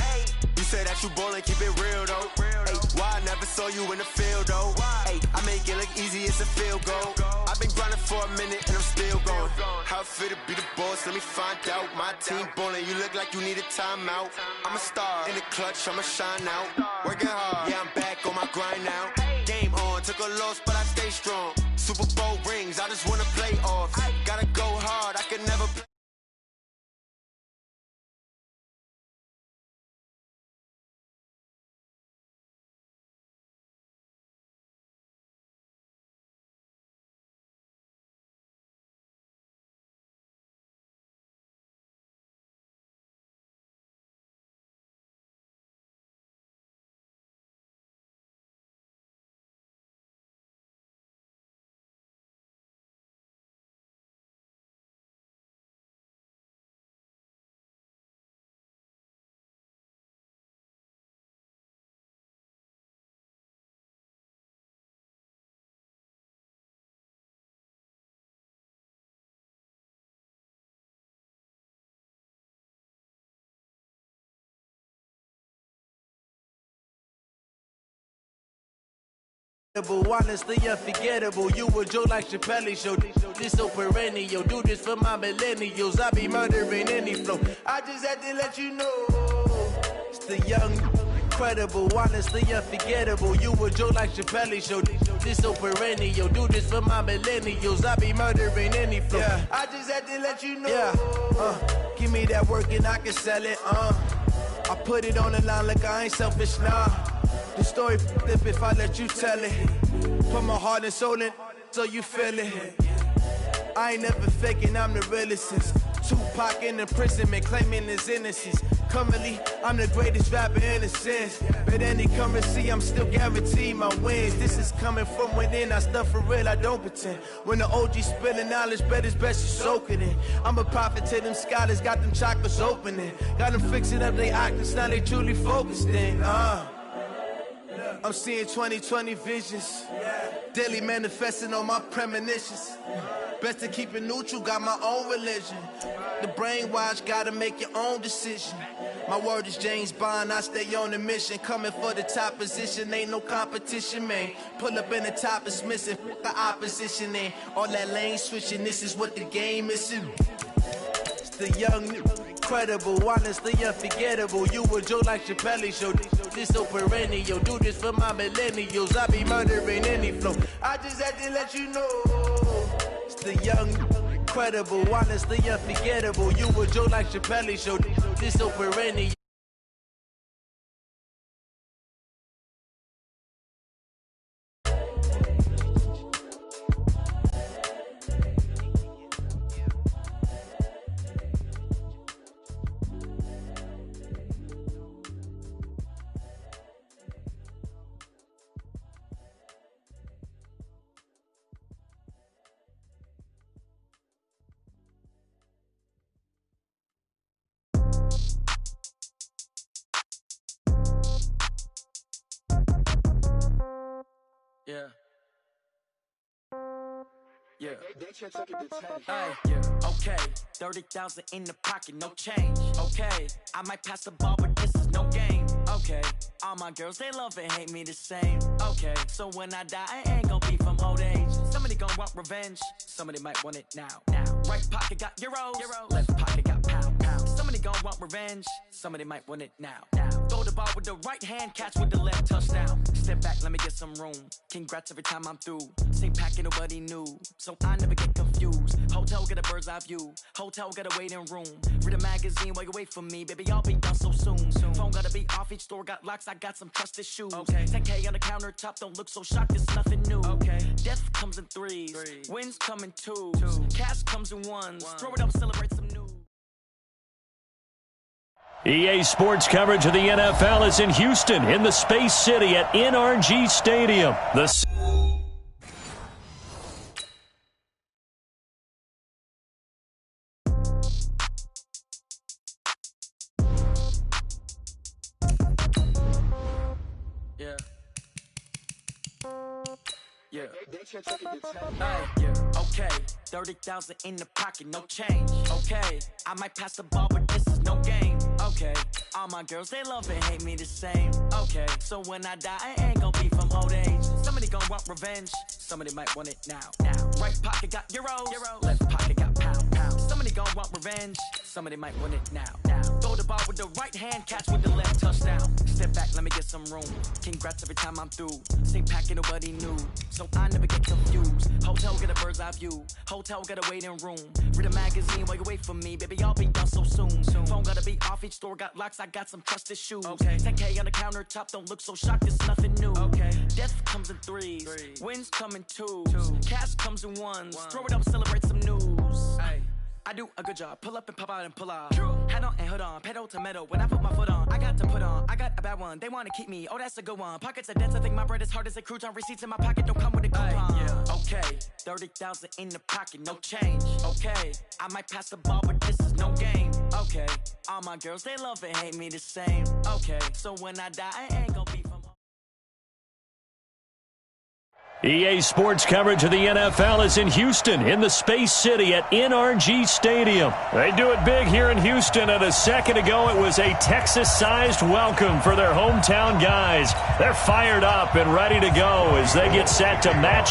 You say that you ballin', keep it real though. Ay, why I never saw you in the field though? Ay, I make it look easy, it's a field goal. I've been grinding for a minute and I'm still going. How it feel to be the boss, let me find out. My team ballin', you look like you need a timeout. I'm a star in the clutch, I'ma shine out. Working hard, yeah, I'm back on my grind now. Game on, took a loss, but I stay strong. Super Bowl rings, I just wanna play off. Gotta go hard, I can never play. Honestly unforgettable, you a Joe like Chappelle show. This so perennial, do this for my millennials. I be murdering any flow. I just had to let you know, it's the young, incredible, honestly unforgettable. You a Joe like Chappelle show. This so perennial, do this for my millennials. I be murdering any flow. Yeah. I just had to let you know. Yeah. Give me that work and I can sell it. I put it on the line like I ain't selfish, nah. The story flip if I let you tell it. Put my heart and soul in so you feel it. I ain't never faking, I'm the realest since Tupac in imprisonment, claiming his innocence. Currently, I'm the greatest rapper in a sense. But any currency, I'm still guaranteed my wins. This is coming from within, I stuff for real, I don't pretend. When the OG spilling knowledge, bet it's best you soak it in. I'm a prophet to them scholars, got them chakras opening. Got them fixing up they octaves, now they truly focused in. I'm seeing 2020 visions, daily manifesting on my premonitions. Best to keep it neutral, got my own religion. The brainwash, gotta make your own decision. My word is James Bond, I stay on the mission. Coming for the top position, ain't no competition, man. Pull up in the top is missing, fuck the opposition, and all that lane switching, this is what the game is. It's the young, incredible, honestly unforgettable. You a Joe like Chappelle show. This so perennial, do this for my millennials. I be murdering any flow. I just had to let you know, it's the young, incredible, honestly unforgettable. You a Joe like Chappelle show. This so perennial. Yeah. Yeah. Hey, yeah. Okay. 30,000 in the pocket, no change. Okay. I might pass the ball, but this is no game. Okay. All my girls, they love and hate me the same. Okay. So when I die, I ain't gonna be from old age. Somebody gonna want revenge. Somebody might want it now. Right pocket got euros. Left pocket got pound. Somebody gonna want revenge. Somebody might want it now. Throw the ball with the right hand, catch with the left, touchdown. Step back, let me get some room. Congrats every time I'm through. Same packet, nobody knew, so I never get confused. Hotel get a bird's eye view. Hotel get a waiting room. Read a magazine while you wait for me, baby. I'll be done so soon. Phone gotta be off. Each store got locks. I got some trusted shoes. 10K on the countertop. Don't look so shocked. It's nothing new. Death comes in threes. Wins come in twos. Cash comes in ones. Throw it up, celebrate some news. EA Sports coverage of the NFL is in Houston, in the Space City at NRG Stadium. Okay, 30,000 in the pocket, no change. Okay, I might pass the ball, but this is no game. Okay, all my girls, they love and hate me the same. Okay, so when I die, I ain't gon' be from old age. Somebody gon' want revenge, somebody might want it now. Right pocket got euros, left pocket got pound. Somebody gon' want revenge, somebody might want it now. Throw the ball with the right hand, catch with the left, touchdown. Step back, let me get some room. Congrats every time I'm through. Same packet, nobody knew, so I never get confused. Hotel get a bird's eye view, hotel got a waiting room. Read a magazine while you wait for me, baby, I'll be done so soon. Phone gotta be off, each store got locks, I got some trusted shoes. 10K on the countertop, don't look so shocked, it's nothing new. Death comes in threes, wins come in twos, cash comes in ones. Throw it up, celebrate some news. I do a good job, pull up and pop out and pull out. Head on and hood on, pedal to metal. When I put my foot on, I got to put on. I got a bad one, they wanna keep me, oh that's a good one. Pockets are dense, I think my bread is hard as a crouton. Receipts in my pocket don't come with a coupon. Okay, 30,000 in the pocket, no change. Okay, I might pass the ball, but this is no game. Okay, all my girls, they love and hate me the same. Okay, so when I die, I ain't gonna be from EA Sports coverage of the NFL is in Houston, in the Space City at NRG Stadium. They do it big here in Houston, and a second ago it was a Texas-sized welcome for their hometown guys. They're fired up and ready to go as they get set to match